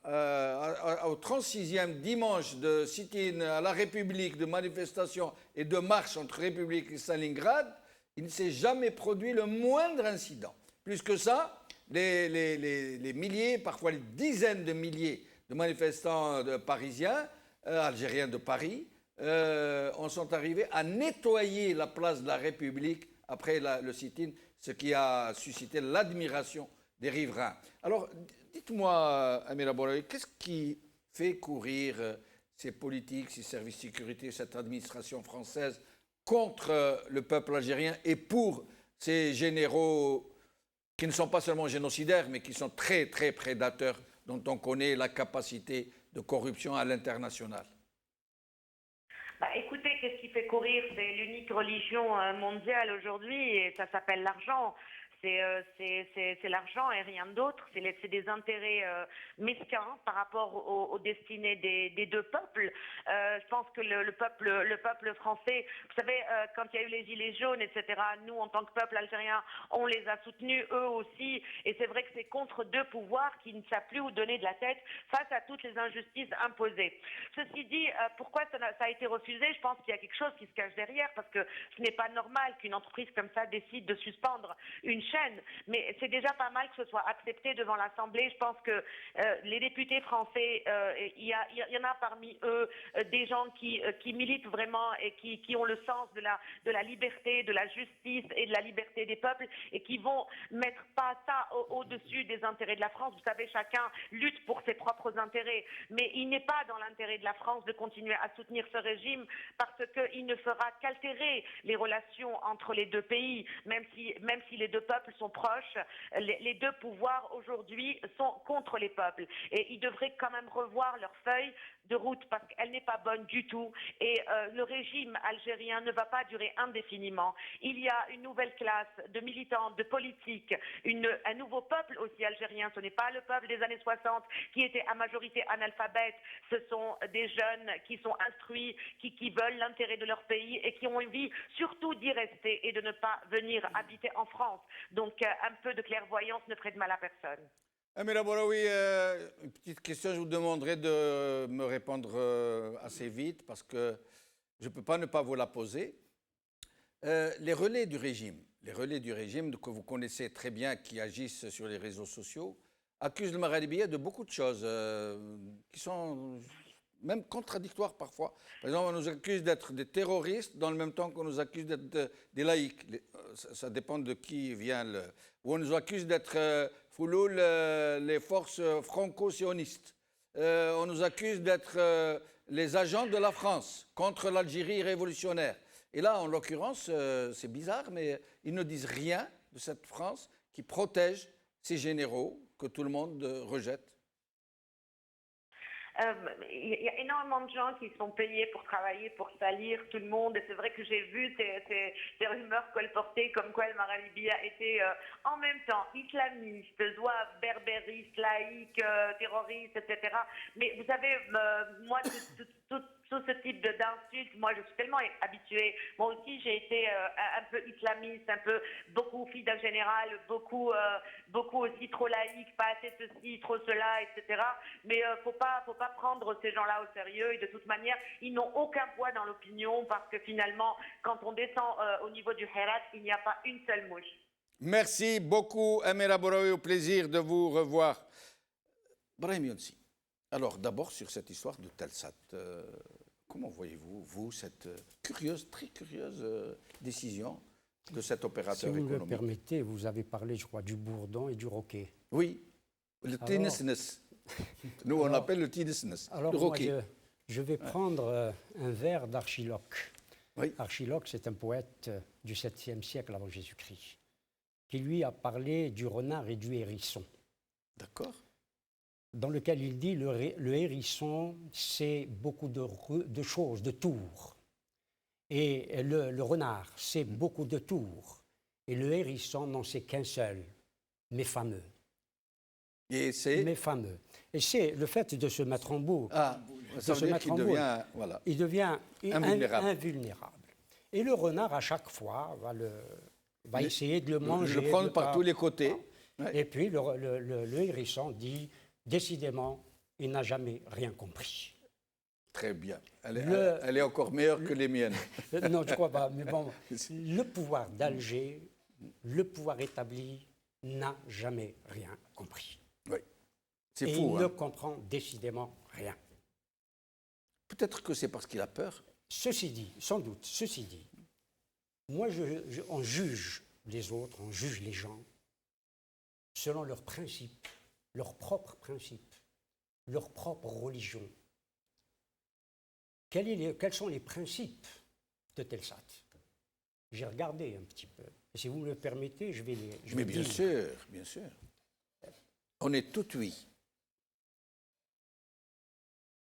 Au 36e dimanche de sit-in à la République, de manifestation et de marche entre République et Stalingrad, il ne s'est jamais produit le moindre incident. Plus que ça, les milliers, parfois les dizaines de milliers de manifestants parisiens, algériens de Paris, en sont arrivés à nettoyer la place de la République après le sit-in, ce qui a suscité l'admiration des riverains. Alors, dites-moi, Amira Bouraoui, qu'est-ce qui fait courir ces politiques, ces services de sécurité, cette administration française contre le peuple algérien et pour ces généraux qui ne sont pas seulement génocidaires, mais qui sont très, très prédateurs, dont on connaît la capacité de corruption à l'international? Écoutez, qu'est-ce qui fait courir? C'est l'unique religion mondiale aujourd'hui et ça s'appelle l'argent. C'est l'argent et rien d'autre. C'est des intérêts mesquins par rapport aux destinées des deux peuples. Je pense que le peuple français, vous savez, quand il y a eu les gilets jaunes, etc., nous, en tant que peuple algérien, on les a soutenus, eux aussi. Et c'est vrai que c'est contre deux pouvoirs qui ne savent plus où donner de la tête face à toutes les injustices imposées. Ceci dit, pourquoi ça a été refusé? Je pense qu'il y a quelque chose qui se cache derrière, parce que ce n'est pas normal qu'une entreprise comme ça décide de suspendre une chaîne. Mais c'est déjà pas mal que ce soit accepté devant l'Assemblée. Je pense que les députés français, il y en a parmi eux des gens qui militent vraiment et qui ont le sens de la liberté, de la justice et de la liberté des peuples, et qui vont mettre pas ça au-dessus des intérêts de la France. Vous savez, chacun lutte pour ses propres intérêts, mais il n'est pas dans l'intérêt de la France de continuer à soutenir ce régime, parce qu'il ne fera qu'altérer les relations entre les deux pays, même si les deux peuples sont proches. Les deux pouvoirs aujourd'hui sont contre les peuples, et ils devraient quand même revoir leur feuille de route, parce qu'elle n'est pas bonne du tout, et le régime algérien ne va pas durer indéfiniment. Il y a une nouvelle classe de militants, de politiques, un nouveau peuple aussi algérien. Ce n'est pas le peuple des années 60 qui était à majorité analphabète. Ce sont des jeunes qui sont instruits, qui veulent l'intérêt de leur pays et qui ont envie surtout d'y rester et de ne pas venir habiter en France. Donc un peu de clairvoyance ne ferait de mal à personne. Amira Bouraoui, une petite question, je vous demanderai de me répondre assez vite parce que je ne peux pas ne pas vous la poser. Les relais du régime que vous connaissez très bien, qui agissent sur les réseaux sociaux, accusent le Maghrébia de beaucoup de choses qui sont même contradictoires parfois. Par exemple, on nous accuse d'être des terroristes dans le même temps qu'on nous accuse d'être des laïcs. Ça dépend de qui vient le... Ou on nous accuse d'être fouloul les forces franco-sionistes. On nous accuse d'être les agents de la France contre l'Algérie révolutionnaire. Et là, en l'occurrence, c'est bizarre, mais ils ne disent rien de cette France qui protège ces généraux que tout le monde rejette. Il y a énormément de gens qui sont payés pour travailler, pour salir tout le monde. Et c'est vrai que j'ai vu ces rumeurs colportées comme quoi le Maghrébia était en même temps islamiste, zouave, berbériste, laïque, terroriste, etc. Mais vous savez, moi, tout ce type d'insultes, moi je suis tellement habituée. Moi aussi j'ai été un peu islamiste, un peu beaucoup fille d'un général, beaucoup aussi trop laïque, pas assez ceci, trop cela, etc. Mais faut pas prendre ces gens-là au sérieux, et de toute manière ils n'ont aucun poids dans l'opinion, parce que finalement quand on descend au niveau du Herat, il n'y a pas une seule mouche. Merci beaucoup Amira Bouraoui, au plaisir de vous revoir. Brahim Younsi. Alors d'abord sur cette histoire de Telsat, comment voyez-vous, vous, cette très curieuse décision de cet opérateur économique? Si vous me permettez, vous avez parlé, je crois, du bourdon et du roquet. Oui, le tennisness. Nous, on appelle le tennisness, alors le moi, roquet. je vais prendre un vers d'Archiloque. Oui. Archiloque, c'est un poète du 7e siècle avant Jésus-Christ, qui lui a parlé du renard et du hérisson. D'accord. Dans lequel il dit le hérisson, c'est beaucoup de choses, de tours. Et le renard, c'est beaucoup de tours. Et le hérisson n'en sait qu'un seul, mais fameux. Et c'est... Mais fameux. Et c'est le fait de se mettre en boucle. Ah, ça veut dire qu'il devient... Voilà. Il devient invulnérable. Et le renard, à chaque fois, va essayer de le manger. Le prendre par tous les côtés. Ouais. Et puis le hérisson dit... Décidément, il n'a jamais rien compris. Très bien. Elle est encore meilleure que les miennes. Non, je ne crois pas. Mais bon, le pouvoir d'Alger, le pouvoir établi, n'a jamais rien compris. Oui. C'est fou. Il ne comprend décidément rien. Peut-être que c'est parce qu'il a peur. Ceci dit, sans doute, moi, on juge les autres, on juge les gens selon leurs principes. Leurs propres principes, leur propre religion. Quels sont les principes de Telsat? J'ai regardé un petit peu. Et si vous me le permettez, je vais les Mais bien sûr, bien sûr. On est tout oui.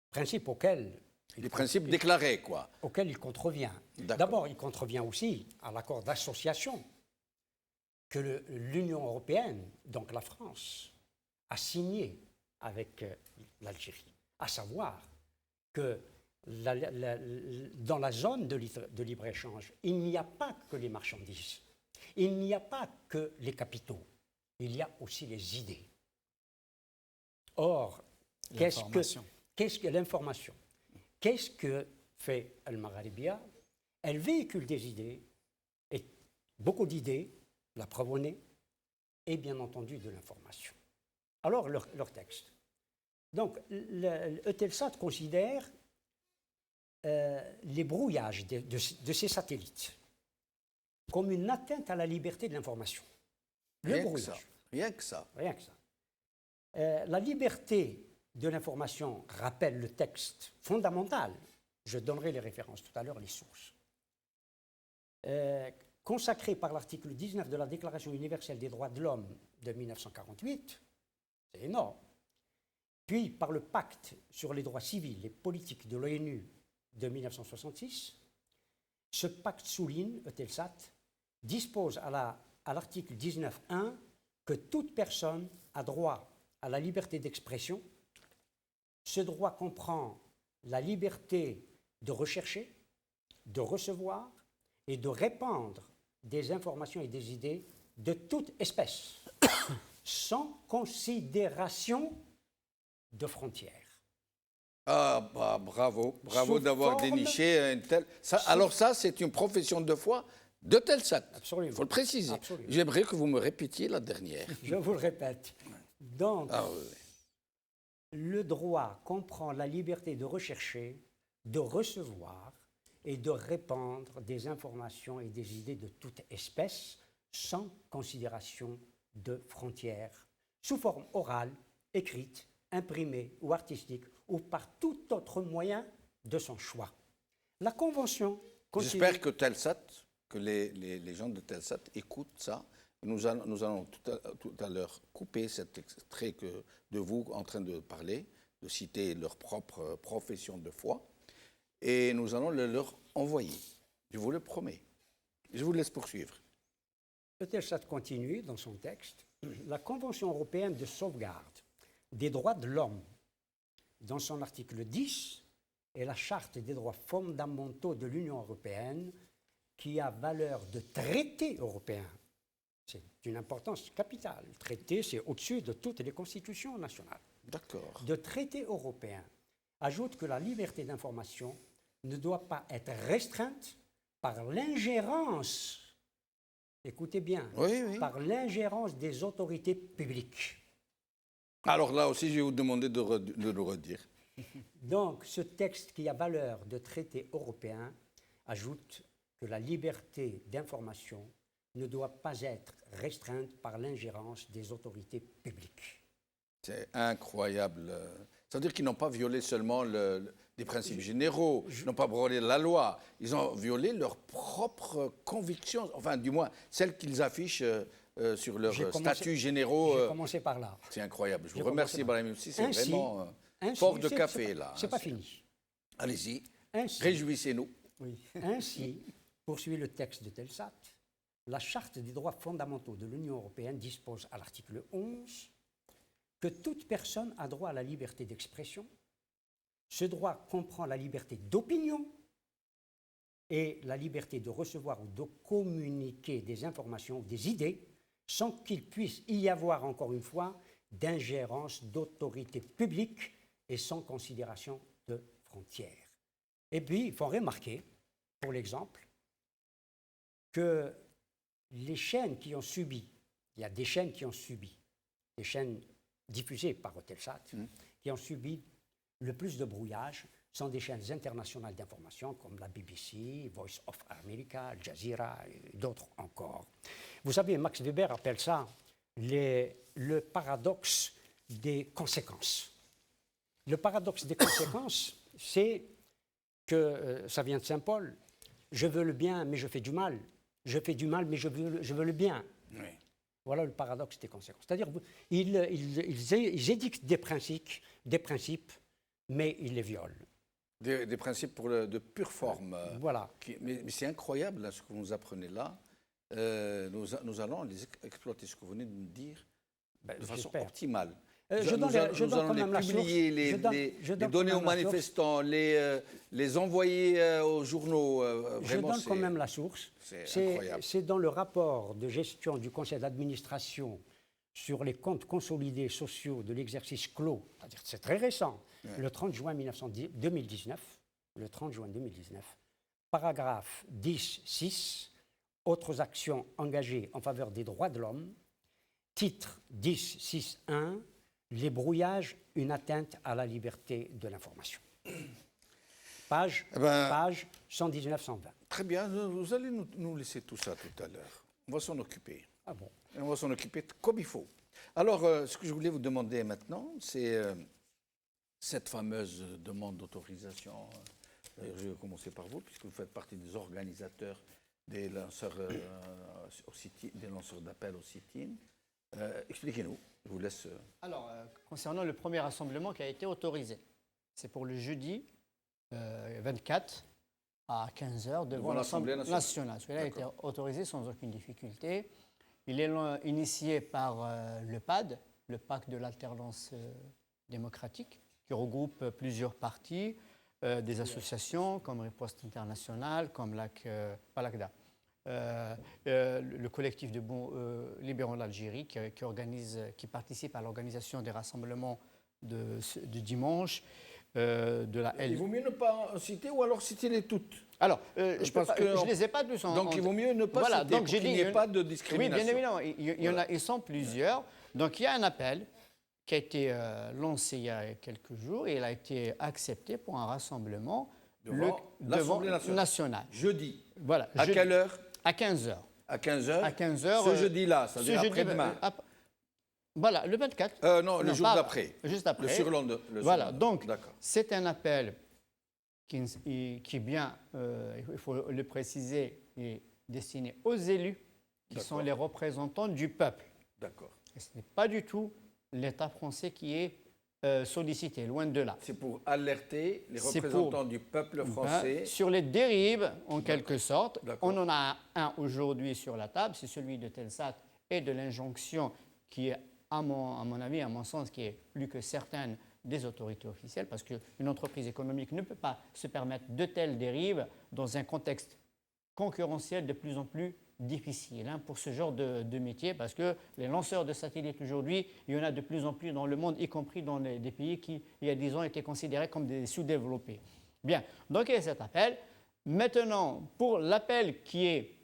Principes auxquels... Les principes déclarés, quoi. Auxquels il contrevient. D'abord, il contrevient aussi à l'accord d'association que l'Union européenne, donc la France, a signé avec l'Algérie, à savoir que dans la zone de libre-échange, il n'y a pas que les marchandises, il n'y a pas que les capitaux, il y a aussi les idées. Or, qu'est-ce que l'information? Qu'est-ce que fait Al-Magharibia? Elle véhicule des idées, et beaucoup d'idées, la preuve en est, et bien entendu de l'information. Alors, leur texte. Donc, Eutelsat considère les brouillages de ces satellites comme une atteinte à la liberté de l'information. Le brouillage. Rien que ça. Rien que ça. La liberté de l'information rappelle le texte fondamental. Je donnerai les références tout à l'heure, les sources. Consacré par l'article 19 de la Déclaration universelle des droits de l'homme de 1948, c'est énorme. Puis par le pacte sur les droits civils et politiques de l'ONU de 1966, ce pacte souligne, Eutelsat, dispose à l'article 19.1 que toute personne a droit à la liberté d'expression. Ce droit comprend la liberté de rechercher, de recevoir et de répandre des informations et des idées de toute espèce, sans considération de frontières. Ah, bah, bravo d'avoir forme, déniché une telle... Alors ça, c'est une profession de foi de Telsat. Absolument. Il faut le préciser. Absolument. J'aimerais que vous me répétiez la dernière. Je vous le répète. Donc, Ah, oui. le droit comprend la liberté de rechercher, de recevoir et de répandre des informations et des idées de toute espèce sans considération de frontières, sous forme orale, écrite, imprimée ou artistique ou par tout autre moyen de son choix. La Convention continue... J'espère que Telsat, que les gens de Telsat écoutent ça. Nous allons tout à l'heure couper cet extrait de vous en train de parler, de citer leur propre profession de foi, et nous allons le leur envoyer. Je vous le promets. Je vous laisse poursuivre. Eutelsat continue dans son texte. La Convention européenne de sauvegarde des droits de l'homme, dans son article 10, et la Charte des droits fondamentaux de l'Union européenne, qui a valeur de traité européen. C'est d'une importance capitale. Le traité, c'est au-dessus de toutes les constitutions nationales. D'accord. De traité européen ajoute que la liberté d'information ne doit pas être restreinte par l'ingérence, écoutez bien, Oui. par l'ingérence des autorités publiques. Alors là aussi, je vais vous demander de le redire. Donc, ce texte qui a valeur de traité européen ajoute que la liberté d'information ne doit pas être restreinte par l'ingérence des autorités publiques. C'est incroyable. Ça veut dire qu'ils n'ont pas violé seulement des principes généraux, ils n'ont pas violé la loi, ils ont violé leurs propres convictions, enfin du moins celles qu'ils affichent sur leurs statuts généraux. J'ai commencé par là. C'est incroyable. Je vous remercie, Brahim aussi. C'est Ainsi, vraiment ainsi, fort de café, c'est là. C'est pas fini. Allez-y, Ainsi, réjouissez-nous. Ainsi, poursuit le texte de Telsat, la Charte des droits fondamentaux de l'Union européenne dispose à l'article 11 que toute personne a droit à la liberté d'expression. Ce droit comprend la liberté d'opinion et la liberté de recevoir ou de communiquer des informations ou des idées sans qu'il puisse y avoir, encore une fois, d'ingérence d'autorités publiques et sans considération de frontières. Et puis, il faut remarquer, pour l'exemple, que les chaînes qui ont subi, il y a des chaînes qui ont subi, des chaînes diffusées par Eutelsat, qui ont subi le plus de brouillage, sont des chaînes internationales d'information comme la BBC, Voice of America, Al Jazeera et d'autres encore. Vous savez, Max Weber appelle ça le paradoxe des conséquences. Le paradoxe des conséquences, c'est que, ça vient de Saint Paul, je veux le bien mais je fais du mal, je fais du mal mais je veux le bien. Oui. Voilà le paradoxe des conséquences. C'est-à-dire ils édictent des principes, mais ils les violent. Des principes de pure forme. Voilà. Mais c'est incroyable là, ce que vous nous apprenez là. nous allons exploiter ce que vous venez de nous dire de façon j'espère. optimale. Je donne Nous allons quand même la publier, source. les Je les donne donner quand aux même la source. manifestants, les envoyer aux journaux. Je Vraiment, donne quand même la source. c'est incroyable. C'est dans le rapport de gestion du conseil d'administration sur les comptes consolidés sociaux de l'exercice clos, c'est-à-dire c'est très récent, le 30 juin 2019, le 30 juin 2019, paragraphe 10.6, autres actions engagées en faveur des droits de l'homme, titre 10.6.1, les brouillages, une atteinte à la liberté de l'information. Page 119-120. Très bien, vous allez nous laisser tout ça tout à l'heure. On va s'en occuper. Ah bon? Et on va s'en occuper comme il faut. Alors, ce que je voulais vous demander maintenant, c'est cette fameuse demande d'autorisation. D'ailleurs, je vais commencer par vous, puisque vous faites partie des organisateurs des lanceurs, des lanceurs d'appel au sit-in. Expliquez-nous, je vous laisse. Alors, concernant le premier rassemblement qui a été autorisé, c'est pour le jeudi 24 à 15h devant l'Assemblée nationale. Celui-là a été autorisé sans aucune difficulté. Il est initié par le PAD, le Pacte de l'alternance démocratique, qui regroupe plusieurs partis, des associations comme Riposte Internationale, comme PALACDA. Le collectif de libéraux d'Algérie qui participe à l'organisation des rassemblements de dimanche. Il vaut mieux ne pas en citer ou alors citer-les toutes. Alors, je ne les ai pas tous en Donc il vaut mieux ne pas citer donc pour qu'il n'y ait pas de Oui, discrimination. bien évidemment, ils sont plusieurs. Donc il y a un appel qui a été lancé il y a quelques jours et il a été accepté pour un rassemblement Devant l'Assemblée nationale. Jeudi. Voilà. À quelle heure? À 15h. À 15h. À 15h. Ce jeudi-là, ça veut dire après-demain. Voilà, le 24. Non, le jour d'après. Juste après. Le surlendemain. Voilà, donc c'est un appel qui est bien, il faut le préciser, est destiné aux élus qui sont les représentants du peuple. D'accord. Et ce n'est pas du tout l'État français qui est sollicité, loin de là. C'est pour alerter les représentants du peuple français sur les dérives, en quelque sorte. On en a un aujourd'hui sur la table, c'est celui de Telsat et de l'injonction qui est, à mon avis, à mon sens, qui est plus que certaine des autorités officielles, parce qu'une entreprise économique ne peut pas se permettre de telles dérives dans un contexte concurrentiel de plus en plus difficile pour ce genre de métier, parce que les lanceurs de satellites aujourd'hui, il y en a de plus en plus dans le monde, y compris dans des pays qui, il y a 10 ans, étaient considérés comme des sous-développés. Bien, donc il y a cet appel. Maintenant, pour l'appel qui est,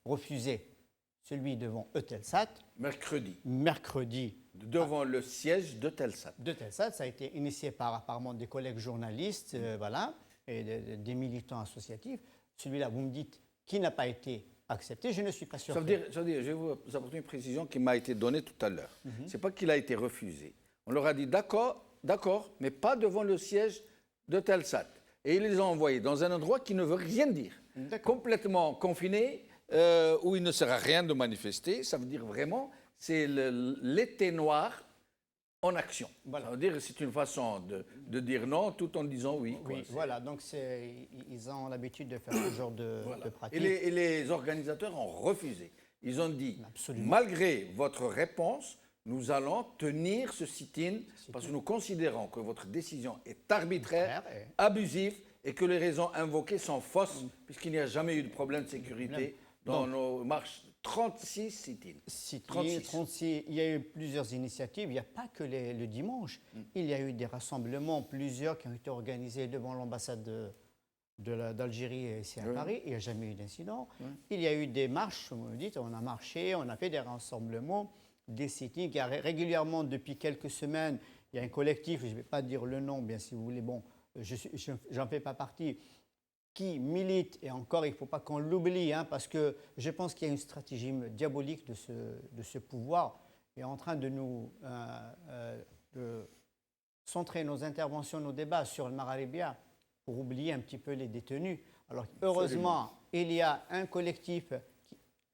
refusé, celui devant Eutelsat. Mercredi. Devant le siège de Telsat. Ça a été initié par apparemment des collègues journalistes, et des militants associatifs. Celui-là, vous me dites, qui n'a pas été accepté, je ne suis pas sûr. Ça veut dire, je vais vous apporter une précision qui m'a été donnée tout à l'heure. Ce n'est pas qu'il a été refusé. On leur a dit d'accord, mais pas devant le siège de Telsat. Et ils les ont envoyés dans un endroit qui ne veut rien dire. Complètement confiné, où il ne sert à rien de manifester. Ça veut dire vraiment, c'est l'été noir en action. Voilà. Ça veut dire que c'est une façon de dire non tout en disant oui. Voilà, donc ils ont l'habitude de faire ce genre de pratique. Et les organisateurs ont refusé. Ils ont dit, malgré votre réponse, nous allons tenir ce sit-in parce que nous considérons que votre décision est arbitraire, abusive et que les raisons invoquées sont fausses puisqu'il n'y a jamais eu de problème de sécurité dans nos marches. 36 sit-in. 36. Il y a eu plusieurs initiatives. Il n'y a pas que le dimanche. Il y a eu des rassemblements, plusieurs qui ont été organisés devant l'ambassade d'Algérie ici à Paris. Il n'y a jamais eu d'incident. Il y a eu des marches, comme vous dites, on a marché, on a fait des rassemblements, des sit-ins. Il y a régulièrement, depuis quelques semaines, il y a un collectif, je ne vais pas dire le nom, bien si vous voulez, bon, j'en fais pas partie, qui milite, et encore il ne faut pas qu'on l'oublie, parce que je pense qu'il y a une stratégie diabolique de ce pouvoir, qui est en train de nous centrer nos interventions, nos débats sur le Maghrébia pour oublier un petit peu les détenus. Alors heureusement, il y a un collectif,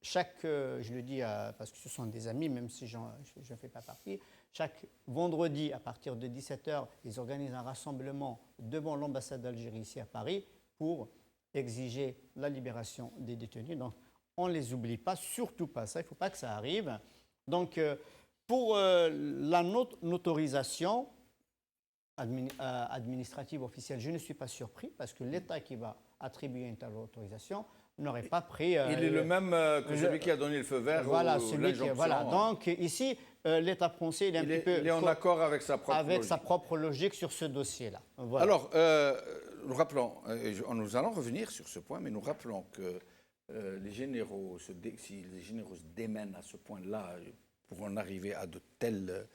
je le dis parce que ce sont des amis, même si je ne fais pas partie, chaque vendredi à partir de 17h, ils organisent un rassemblement devant l'ambassade d'Algérie ici à Paris pour exiger la libération des détenus. Donc, on ne les oublie pas, surtout pas ça, il ne faut pas que ça arrive. Donc, pour la autorisation administrative officielle, je ne suis pas surpris parce que l'État qui va attribuer une telle autorisation n'aurait pas pris... Il est le même que celui qui a donné le feu vert voilà, ou l'injonction. voilà. Donc, ici, l'État français il est un petit peu... Il est en accord avec sa propre avec logique. sa propre logique sur ce dossier-là. Voilà. Alors, nous rappelons, nous allons revenir sur ce point, mais nous rappelons que les généraux, si les généraux se démènent à ce point-là pour en arriver à de telles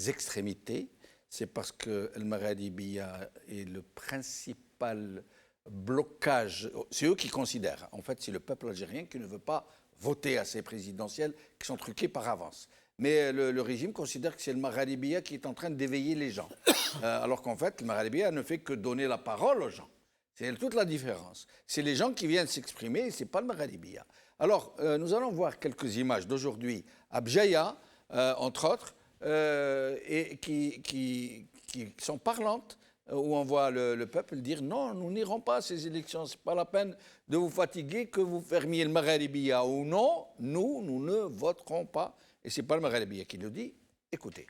extrémités, c'est parce que El Maradi Biya est le principal blocage. C'est eux qui considèrent. En fait, c'est le peuple algérien qui ne veut pas voter à ces présidentielles qui sont truquées par avance. Mais le régime considère que c'est le Maradi Biya qui est en train d'éveiller les gens. Alors qu'en fait, le Maradi Biya ne fait que donner la parole aux gens. C'est toute la différence. C'est les gens qui viennent s'exprimer et ce n'est pas le Maradi Biya. Alors, nous allons voir quelques images d'aujourd'hui à Bjaïa, entre autres, et qui sont parlantes, où on voit le peuple dire non, nous n'irons pas à ces élections, ce n'est pas la peine de vous fatiguer que vous fermiez le Maradi Biya ou non, nous ne voterons pas. Et ce n'est pas le Maradi Biya qui le dit. Écoutez.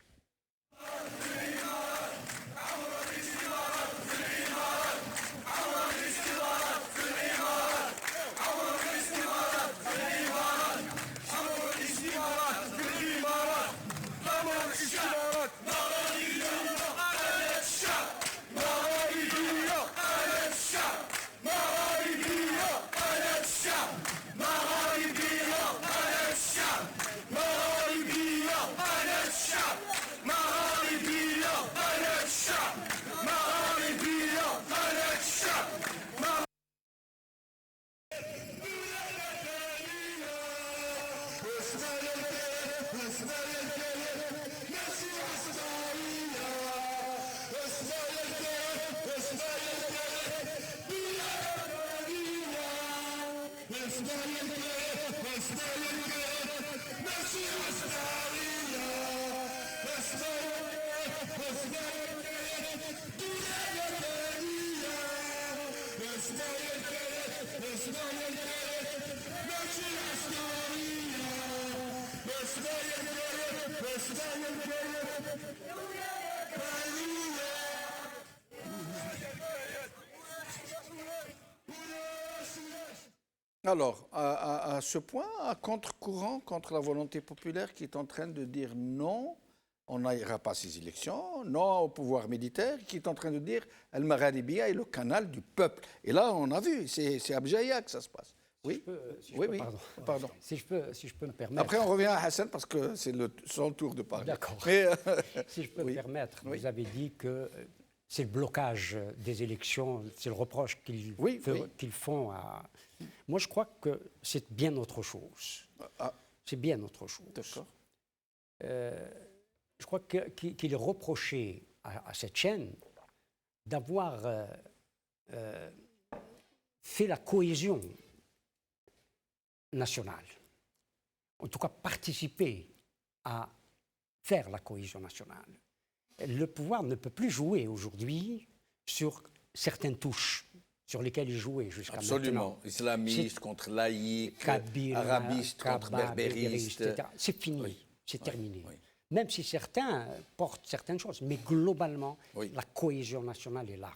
Alors, à ce point, à contre-courant, contre la volonté populaire qui est en train de dire non, on n'ira pas à ces élections, non au pouvoir militaire, qui est en train de dire El Maradi Biya est le canal du peuple. Et là, on a vu, c'est à Bjaïa que ça se passe. Oui, pardon. Si je peux me permettre. Après, on revient à Hassan parce que c'est son tour de parler. D'accord. Mais, si je peux me permettre, vous avez dit que c'est le blocage des élections, c'est le reproche qu'ils font à... Moi, je crois que c'est bien autre chose. C'est bien autre chose. D'accord. Je crois qu'il est reproché à cette chaîne d'avoir fait la cohésion nationale. En tout cas, participer à faire la cohésion nationale. Le pouvoir ne peut plus jouer aujourd'hui sur certaines touches sur lesquelles il jouait jusqu'à maintenant. Absolument. Islamiste contre laïque, arabiste contre berbériste. C'est fini, Oui. c'est terminé. Oui. Même si certains portent certaines choses, mais globalement, Oui. la cohésion nationale est là.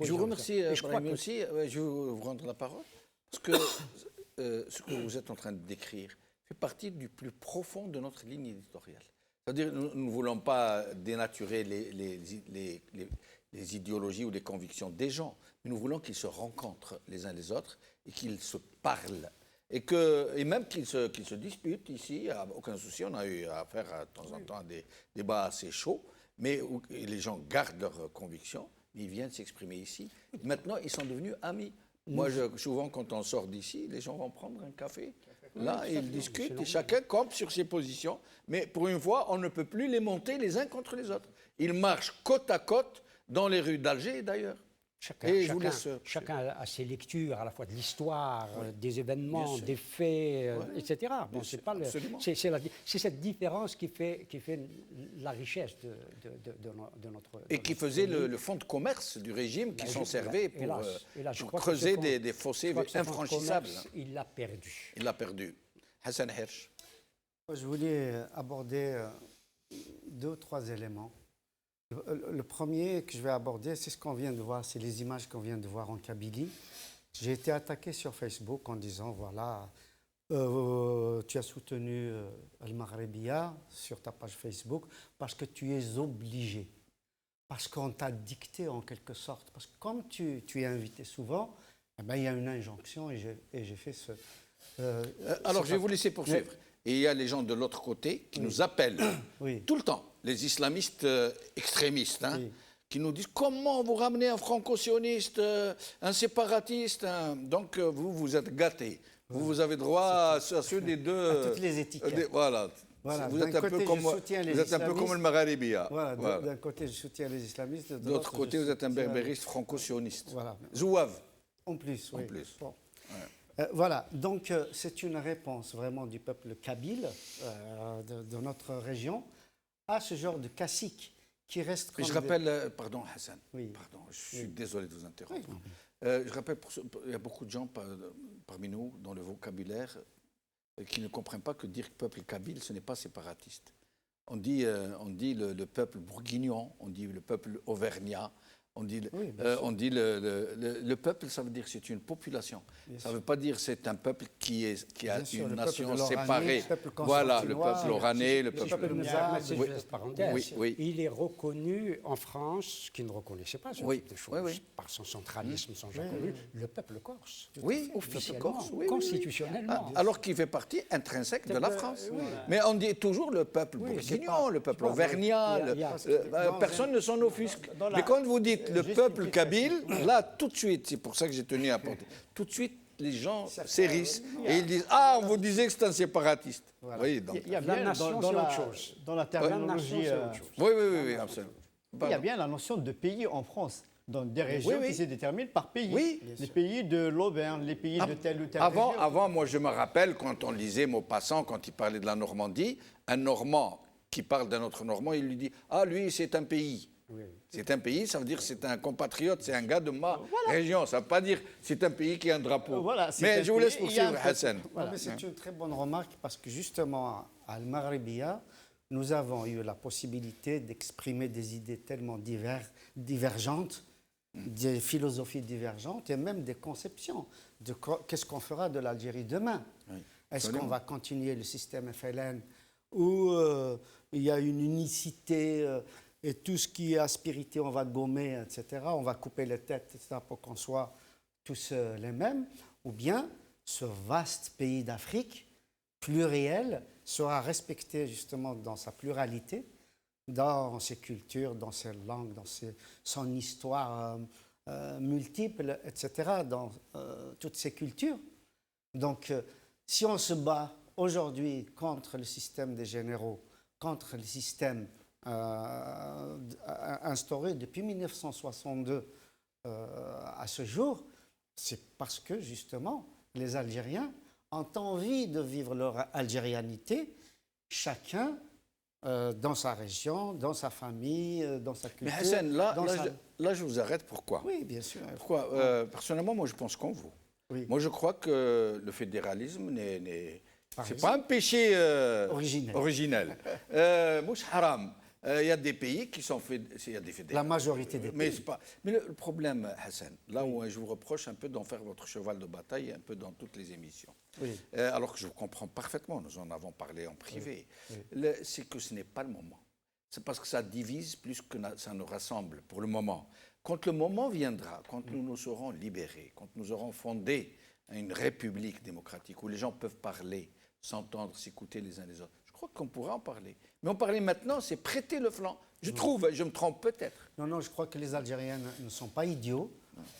Je vous remercie, Brahim, aussi. Je vais vous rendre la parole. Parce que ce que vous êtes en train de décrire fait partie du plus profond de notre ligne éditoriale. C'est-à-dire nous ne voulons pas dénaturer les idéologies ou les convictions des gens, mais nous voulons qu'ils se rencontrent les uns les autres et qu'ils se parlent. Et même qu'ils se disputent ici, aucun souci, on a eu affaire de temps en temps à des débats assez chauds, mais où les gens gardent leurs convictions, mais ils viennent s'exprimer ici. Maintenant, ils sont devenus amis. Moi, souvent, quand on sort d'ici, les gens vont prendre un café. Là, ils discutent et chacun campe sur ses positions. Mais pour une fois, on ne peut plus les monter les uns contre les autres. Ils marchent côte à côte dans les rues d'Alger et d'ailleurs. Et je vous laisse, chacun a ses lectures, à la fois de l'histoire, des événements, Bien sûr. des faits, Ouais. etc. Bon, sûr, absolument. c'est cette différence qui fait la richesse de notre. Et qui faisait le fonds de commerce du régime, qui s'en servait pour, je pour crois que creuser ce des fossés je crois que ce fonds de infranchissables. commerce, il l'a perdu. Il l'a perdu. Hassan Hirsch. Je voulais aborder 2 ou 3 éléments. Le premier que je vais aborder, c'est ce qu'on vient de voir, c'est les images qu'on vient de voir en Kabylie. J'ai été attaqué sur Facebook en disant, voilà, tu as soutenu Al-Maghrebia sur ta page Facebook parce que tu es obligé, parce qu'on t'a dicté en quelque sorte. Parce que comme tu es invité souvent, eh ben, il y a une injonction et j'ai fait ce... Alors, je vais vous laisser poursuivre. Et il y a les gens de l'autre côté qui nous appellent tout le temps, les islamistes extrémistes, hein, qui nous disent comment vous ramenez un franco-sioniste, un séparatiste. Donc, vous êtes gâtés. Vous avez droit à ceux des deux. À toutes les étiquettes. Voilà. Vous êtes un peu comme le Maghrébia. Voilà. D'un côté, je soutiens les islamistes. De l'autre côté, vous êtes un berbériste franco-sioniste. Voilà. Zouave. En plus, oui. En plus. Bon. Voilà, donc c'est une réponse vraiment du peuple kabyle de notre région à ce genre de cacique qui reste comme... Je rappelle, pardon Hassan, Oui. pardon, je suis désolé de vous interrompre. Je rappelle, il y a beaucoup de gens parmi nous dans le vocabulaire qui ne comprennent pas que dire peuple kabyle, ce n'est pas séparatiste. On dit le peuple bourguignon, on dit le peuple auvergnat. On dit, le peuple, ça veut dire que c'est une population. Ça ne veut pas dire que c'est un peuple qui a une nation séparée. Voilà, le peuple oranais, le peuple... Il est reconnu en France, qui ne reconnaissait pas ce type de choses, par son centralisme, sans reconnu, le peuple corse. Oui, officiellement, oui, constitutionnellement. Alors qu'il fait partie intrinsèque de la France. Mais on dit toujours le peuple bourguignon, le peuple auvergnat. Personne ne s'en offusque. Mais quand vous dites le peuple kabyle, là, tout de suite, c'est pour ça que j'ai tenu à apporter, tout de suite, les gens s'hérissent et ils disent « Ah, on vous disait que c'est un séparatiste. Voilà. Oui, donc. Il y a bien dans la terminologie... Oui, absolument. Il y a bien la notion de pays en France, dans des régions qui se déterminent par pays. Oui. Les pays de l'Auvergne, les pays de telle ou telle région. Avant, moi, je me rappelle, quand on lisait Maupassant, quand il parlait de la Normandie, un Normand qui parle d'un autre Normand, il lui dit « Ah, lui, c'est un pays. » C'est un pays, ça veut dire que c'est un compatriote, c'est un gars de ma région. Ça ne veut pas dire que c'est un pays qui a un drapeau. Mais je vous laisse poursuivre, Hassan. C'est une très bonne remarque parce que justement, à Al-Maghrebia, nous avons eu la possibilité d'exprimer des idées tellement divergentes, des philosophies divergentes et même des conceptions de qu'est-ce qu'on fera de l'Algérie demain. Est-ce qu'on va continuer le système FLN où il y a une unicité et tout ce qui est aspérité, on va gommer, etc. On va couper les têtes, etc., pour qu'on soit tous les mêmes. Ou bien ce vaste pays d'Afrique, pluriel, sera respecté justement dans sa pluralité, dans ses cultures, dans ses langues, dans son histoire multiple, etc., dans toutes ses cultures. Donc, si on se bat aujourd'hui contre le système des généraux, contre le système instauré depuis 1962 à ce jour, c'est parce que justement les Algériens ont envie de vivre leur algérianité, chacun dans sa région, dans sa famille, dans sa culture. Mais Hassan, là, je vous arrête. Pourquoi? Oui, bien sûr. Pourquoi personnellement, moi, je pense comme vous. Oui. Moi, je crois que le fédéralisme c'est pas un péché originel. Mouch haram. Il y a des pays qui sont faits. Il y a des fédéralismes. La majorité des pays. Mais le problème, Hassan, là où je vous reproche un peu d'en faire votre cheval de bataille, un peu dans toutes les émissions, alors que je vous comprends parfaitement, nous en avons parlé en privé, c'est que ce n'est pas le moment. C'est parce que ça divise plus que ça nous rassemble pour le moment. Quand le moment viendra, quand nous nous serons libérés, quand nous aurons fondé une république démocratique où les gens peuvent parler, s'entendre, s'écouter les uns les autres, je crois qu'on pourra en parler. Mais en parler maintenant, c'est prêter le flanc. Je trouve, je me trompe peut-être. Non, je crois que les Algériens ne sont pas idiots.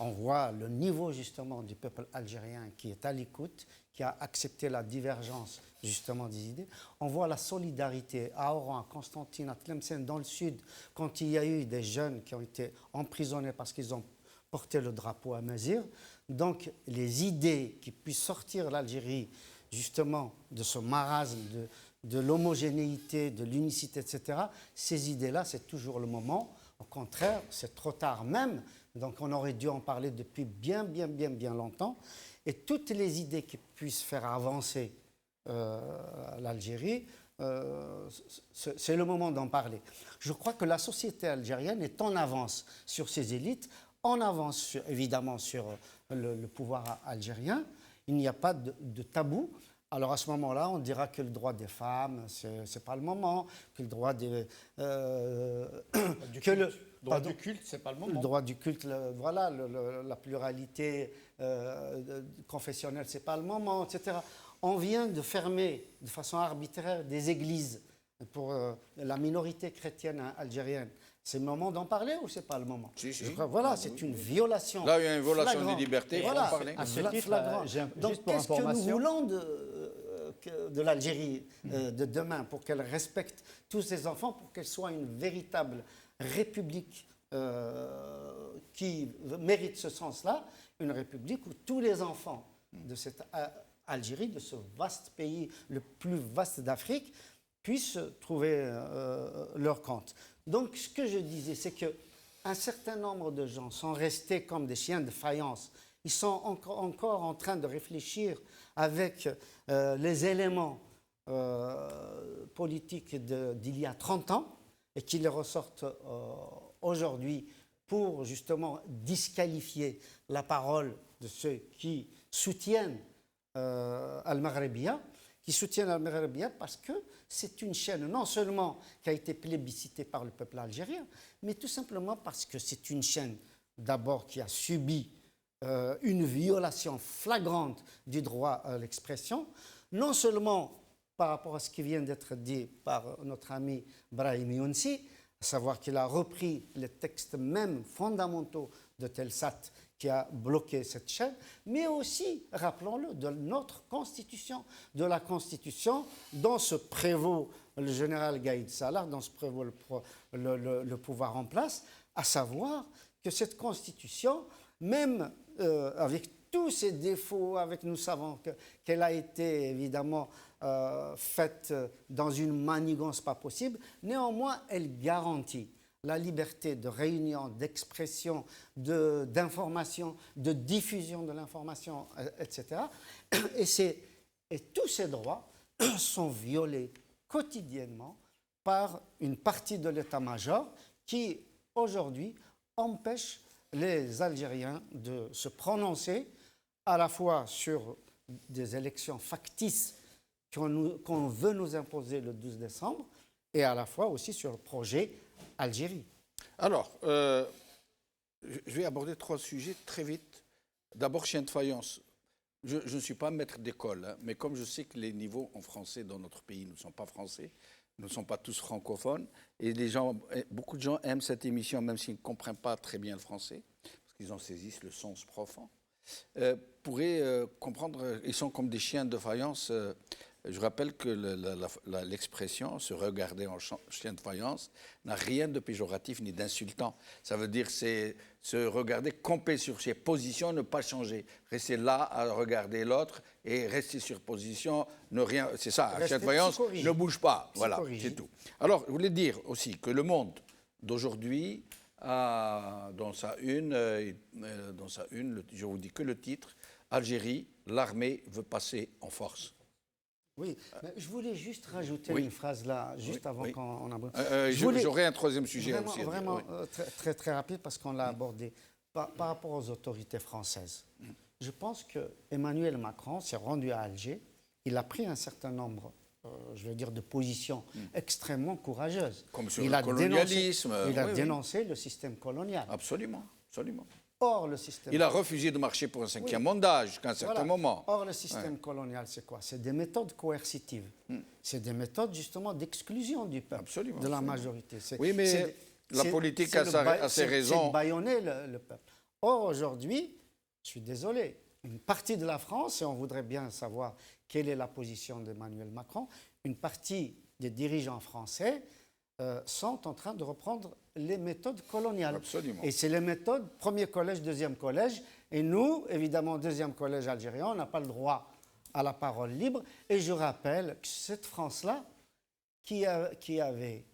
On voit le niveau justement du peuple algérien qui est à l'écoute, qui a accepté la divergence justement des idées. On voit la solidarité à Oran, à Constantine, à Tlemcen, dans le sud, quand il y a eu des jeunes qui ont été emprisonnés parce qu'ils ont porter le drapeau à Mazir. Donc les idées qui puissent sortir l'Algérie justement de ce marasme, de l'homogénéité, de l'unicité, etc., ces idées-là, c'est toujours le moment. Au contraire, c'est trop tard même. Donc on aurait dû en parler depuis bien longtemps. Et toutes les idées qui puissent faire avancer l'Algérie, c'est le moment d'en parler. Je crois que la société algérienne est en avance sur ses élites, en avance évidemment sur le pouvoir algérien. Il n'y a pas de tabou. Alors à ce moment-là, on dira que le droit des femmes, c'est pas le moment, que le droit des du culte, c'est pas le moment. Le droit du culte, voilà, la pluralité confessionnelle, c'est pas le moment, etc. On vient de fermer de façon arbitraire des églises pour la minorité chrétienne algérienne. C'est le moment d'en parler ou c'est pas le moment? Si. Je crois, voilà, c'est une violation. Là, il y a une violation flagrante. des libertés, il faut Voilà, en parler. À ce titre, flagrant. Donc, juste pour qu'est-ce que nous information, voulons de l'Algérie de demain pour qu'elle respecte tous ses enfants, pour qu'elle soit une véritable république qui mérite ce sens-là, une république où tous les enfants de cette Algérie, de ce vaste pays, le plus vaste d'Afrique, puissent trouver leur compte. Donc, ce que je disais, c'est qu'un certain nombre de gens sont restés comme des chiens de faïence. Ils sont encore en train de réfléchir avec les éléments politiques d'il y a 30 ans et qui les ressortent aujourd'hui pour justement disqualifier la parole de ceux qui soutiennent Al-Maghrebia, parce que c'est une chaîne non seulement qui a été plébiscitée par le peuple algérien, mais tout simplement parce que c'est une chaîne d'abord qui a subi une violation flagrante du droit à l'expression, non seulement par rapport à ce qui vient d'être dit par notre ami Brahim Younsi, à savoir qu'il a repris les textes même fondamentaux de Telsat qui a bloqué cette chaîne, mais aussi, rappelons-le, de notre Constitution, de la Constitution dont se prévaut le général Gaïd Salah, dont se prévaut le pouvoir en place, à savoir que cette Constitution, même avec tous ses défauts, nous savons qu'elle a été évidemment faite dans une manigance pas possible, néanmoins elle garantit la liberté de réunion, d'expression, d'information, de diffusion de l'information, etc. Et tous ces droits sont violés quotidiennement par une partie de l'état-major qui, aujourd'hui, empêche les Algériens de se prononcer à la fois sur des élections factices qu'on veut nous imposer le 12 décembre et à la fois aussi sur le projet Algérie. Alors, je vais aborder 3 sujets très vite. D'abord, chien de faïence. Je ne suis pas maître d'école, hein, mais comme je sais que les niveaux en français dans notre pays ne sont pas français, nous ne sommes pas tous francophones, et beaucoup de gens aiment cette émission, même s'ils ne comprennent pas très bien le français, parce qu'ils en saisissent le sens profond, pourraient comprendre, ils sont comme des chiens de faïence. Je rappelle que l'expression « se regarder en chien de faïence » n'a rien de péjoratif ni d'insultant. Ça veut dire c'est se regarder, camper sur ses positions, ne pas changer. Rester là à regarder l'autre et rester sur position, ne rien. C'est ça, un chien de faïence ne bouge pas. Voilà, c'est tout. Alors, je voulais dire aussi que Le Monde d'aujourd'hui a dans sa une, je vous dis que le titre, Algérie, l'armée veut passer en force. Oui, mais je voulais juste rajouter une phrase là, juste avant qu'on aborde. J'aurai un troisième sujet vraiment, aussi. Vraiment très rapide parce qu'on l'a abordé. Par rapport aux autorités françaises, je pense que Emmanuel Macron s'est rendu à Alger. Il a pris un certain nombre, je veux dire, de positions extrêmement courageuses. Comme sur le colonialisme. Il a dénoncé le système colonial. Absolument, absolument. Or, le système... Il a refusé de marcher pour un 5e mandat jusqu'à un certain moment. Or, le système colonial, c'est quoi? C'est des méthodes coercitives. C'est des méthodes, justement, d'exclusion du peuple, de la majorité. Oui, mais la politique a ses raisons. C'est de bâillonner le peuple. Or, aujourd'hui, je suis désolé, une partie de la France, et on voudrait bien savoir quelle est la position d'Emmanuel Macron, une partie des dirigeants français sont en train de reprendre les méthodes coloniales. Absolument. Et c'est les méthodes, premier collège, deuxième collège. Et nous, évidemment, deuxième collège algérien, on n'a pas le droit à la parole libre. Et je rappelle que cette France-là, qui avait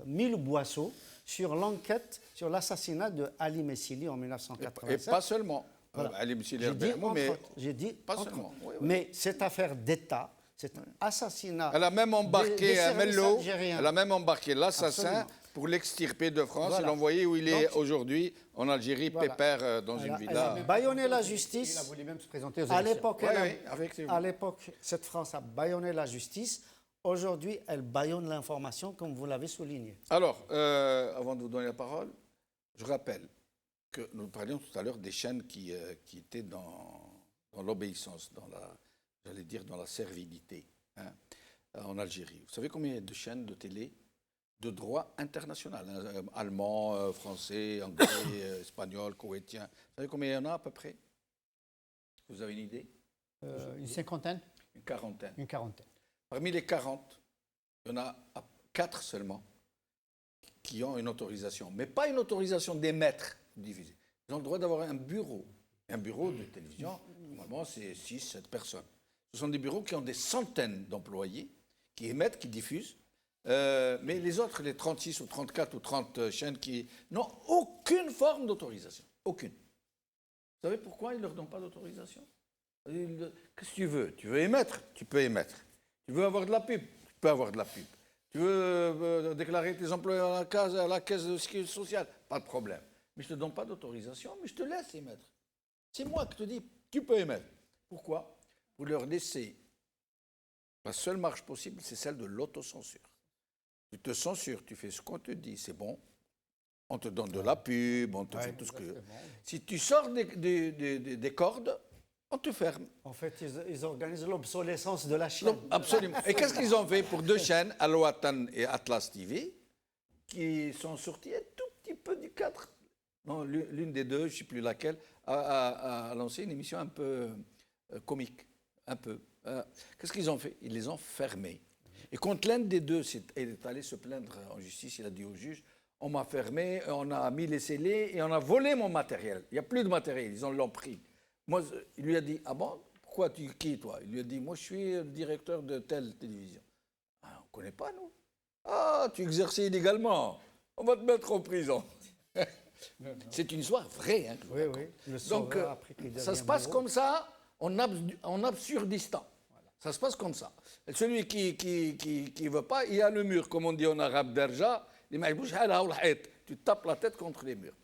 mis le boisseau sur l'enquête sur l'assassinat de Ali Messili en Et 1987. pas seulement. Voilà. Ali Messili J'ai dit Erbemou, entre autres. J'ai dit pas entre seulement. autres. Oui, oui. Mais cette affaire d'État, cet assassinat. Elle a même des embarqué à services Mello, algériens. elle a même embarqué l'assassin Absolument. pour l'extirper de France Voilà. et l'envoyer où il est Donc, aujourd'hui, en Algérie, voilà. pépère dans Elle une a villa. bâillonné la Il a justice. voulu même se présenter aux À élections. l'époque, Oui, elle a- oui, effectivement. à l'époque, cette France a bâillonné la justice. Aujourd'hui, elle bâillonne l'information, comme vous l'avez souligné. Alors, avant de vous donner la parole, je rappelle que nous parlions tout à l'heure des chaînes qui étaient dans l'obéissance, j'allais dire, dans la servilité, hein, en Algérie. Vous savez combien il y a de chaînes de télé de droit international, hein, allemand, français, anglais, espagnol, koweïtien. Vous savez combien il y en a à peu près? Vous avez une idée? Une cinquantaine, Une quarantaine. une quarantaine. Parmi les 40, il y en a 4 seulement qui ont une autorisation, mais pas une autorisation d'émettre, diffuser. Ils ont le droit d'avoir un bureau. Un bureau de télévision, normalement, c'est 6-7 personnes. Ce sont des bureaux qui ont des centaines d'employés, qui émettent, qui diffusent. Mais les autres, les 36 ou 34 ou 30 chaînes qui n'ont aucune forme d'autorisation. Aucune. Vous savez pourquoi ils ne leur donnent pas d'autorisation? Qu'est-ce que tu veux? Tu veux émettre? Tu peux émettre. Tu veux avoir de la pub? Tu peux avoir de la pub. Tu veux déclarer tes employés à la caisse de sécurité sociale? Pas de problème. Mais je ne te donne pas d'autorisation, mais je te laisse émettre. C'est moi qui te dis, tu peux émettre. Pourquoi? Pour leur laisser. La seule marche possible, c'est celle de l'autocensure. Tu te censures, tu fais ce qu'on te dit, c'est bon. On te donne de la pub, on te fait tout ce que... Si tu sors des cordes, on te ferme. En fait, ils organisent l'obsolescence de la chaîne. Donc, absolument. Et qu'est-ce qu'ils ont fait pour 2 chaînes, Al-Watan et Atlas TV, qui sont sorties un tout petit peu du cadre? Non, l'une des deux, je ne sais plus laquelle, a lancé une émission un peu comique. Un peu. Qu'est-ce qu'ils ont fait? Ils les ont fermés. Et quand l'un des deux est allé se plaindre en justice, il a dit au juge, on m'a fermé, on a mis les scellés et on a volé mon matériel. Il n'y a plus de matériel, ils l'ont pris. Moi, il lui a dit, ah bon, pourquoi qui toi? Il lui a dit, moi je suis le directeur de telle télévision. Ah, on ne connaît pas, nous. Ah, tu exerçais illégalement, on va te mettre en prison. C'est une histoire vraie. Hein, que je vous raconte. Le Donc, sauveur, après qu'il ça se devient passe bourreau. comme ça, en absurdistan. Ça se passe comme ça. Et celui qui veut pas, il y a le mur, comme on dit en arabe derja, tu tapes la tête contre les murs.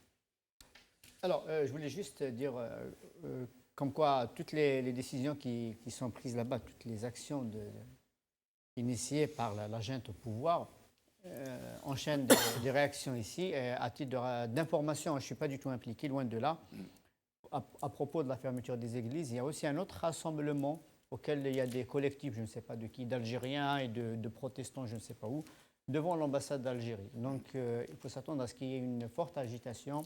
Alors, je voulais juste dire, comme quoi toutes les décisions qui sont prises là-bas, toutes les actions initiées par la junte au pouvoir, enchaînent des réactions ici. Et à titre d'information, je ne suis pas du tout impliqué, loin de là. À propos de la fermeture des églises, il y a aussi un autre rassemblement auquel il y a des collectifs, je ne sais pas de qui, d'Algériens et de protestants, je ne sais pas où, devant l'ambassade d'Algérie. Donc, il faut s'attendre à ce qu'il y ait une forte agitation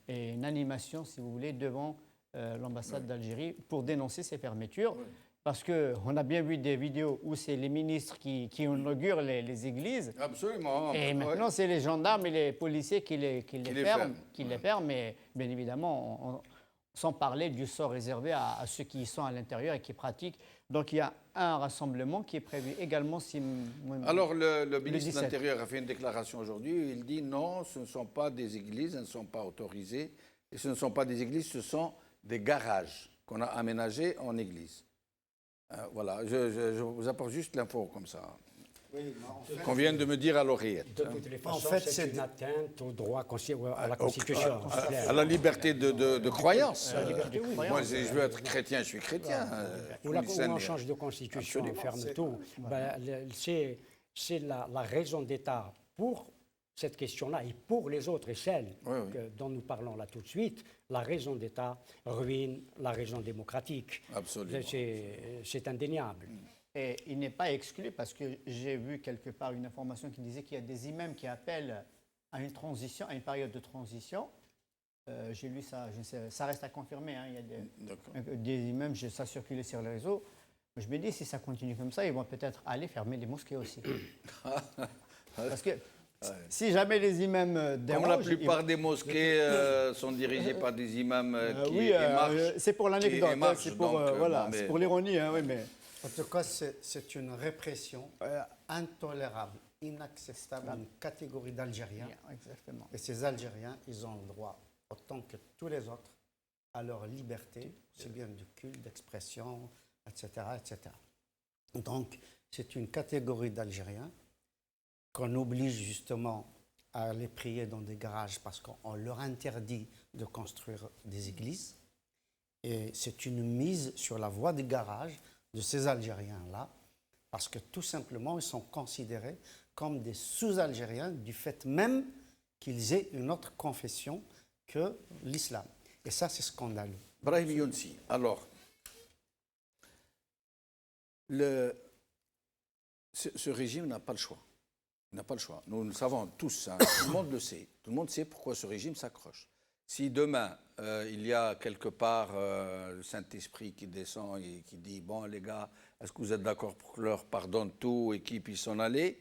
et une animation, si vous voulez, devant l'ambassade d'Algérie pour dénoncer ces fermetures. Parce qu'on a bien vu des vidéos où c'est les ministres qui inaugurent les églises. Absolument. Et maintenant, c'est les gendarmes et les policiers qui les ferment. Mais bien évidemment, sans parler du sort réservé à ceux qui y sont à l'intérieur et qui pratiquent. Donc il y a un rassemblement qui est prévu également. Alors le ministre de 17. l'Intérieur a fait une déclaration aujourd'hui. Il dit non, ce ne sont pas des églises, elles ne sont pas autorisées. Et ce ne sont pas des églises, ce sont des garages qu'on a aménagés en église. Voilà, je vous apporte juste l'info comme ça. Qu'on vient de me dire à l'oreillette. De toutes les façons, En fait, c'est c'est une atteinte au droit à la Constitution. À la liberté de croyance. oui. Moi, je veux être chrétien, je suis chrétien. Où on change de constitution, on ferme tout. C'est la raison d'État pour cette question-là et pour les autres et celles dont nous parlons là tout de suite. La raison d'État ruine la raison démocratique. Absolument. C'est indéniable. Et il n'est pas exclu, parce que j'ai vu quelque part une information qui disait qu'il y a des imams qui appellent à une transition, à une période de transition. J'ai lu ça, je sais, ça reste à confirmer. Hein, il y a des imams, ça circulait sur les réseaux. Je me dis, si ça continue comme ça, ils vont peut-être aller fermer les mosquées aussi. Parce que Si jamais les imams Comme dérangent... la plupart des mosquées sont dirigées par des imams qui marchent. c'est pour l'anecdote, qui marchent, c'est pour, donc, voilà, bon, mais c'est pour l'ironie, hein, oui, mais... En tout cas, c'est une répression intolérable, inacceptable à une catégorie d'Algériens. Exactement. Et ces Algériens, ils ont le droit, autant que tous les autres, à leur liberté, aussi bien de culte, d'expression, etc., etc. Donc, c'est une catégorie d'Algériens qu'on oblige justement à aller prier dans des garages parce qu'on leur interdit de construire des églises. Et c'est une mise sur la voie des garages de ces Algériens-là, parce que tout simplement, ils sont considérés comme des sous-Algériens du fait même qu'ils aient une autre confession que l'islam. Et ça, c'est scandaleux. Brahim Younsi, alors, ce régime n'a pas le choix. Il n'a pas le choix. Nous le savons tous, hein, tout le monde le sait. Tout le monde sait pourquoi ce régime s'accroche. Si demain, il y a quelque part le Saint-Esprit qui descend et qui dit « Bon, les gars, est-ce que vous êtes d'accord pour que leur pardonne tout et qu'ils puissent s'en aller ?»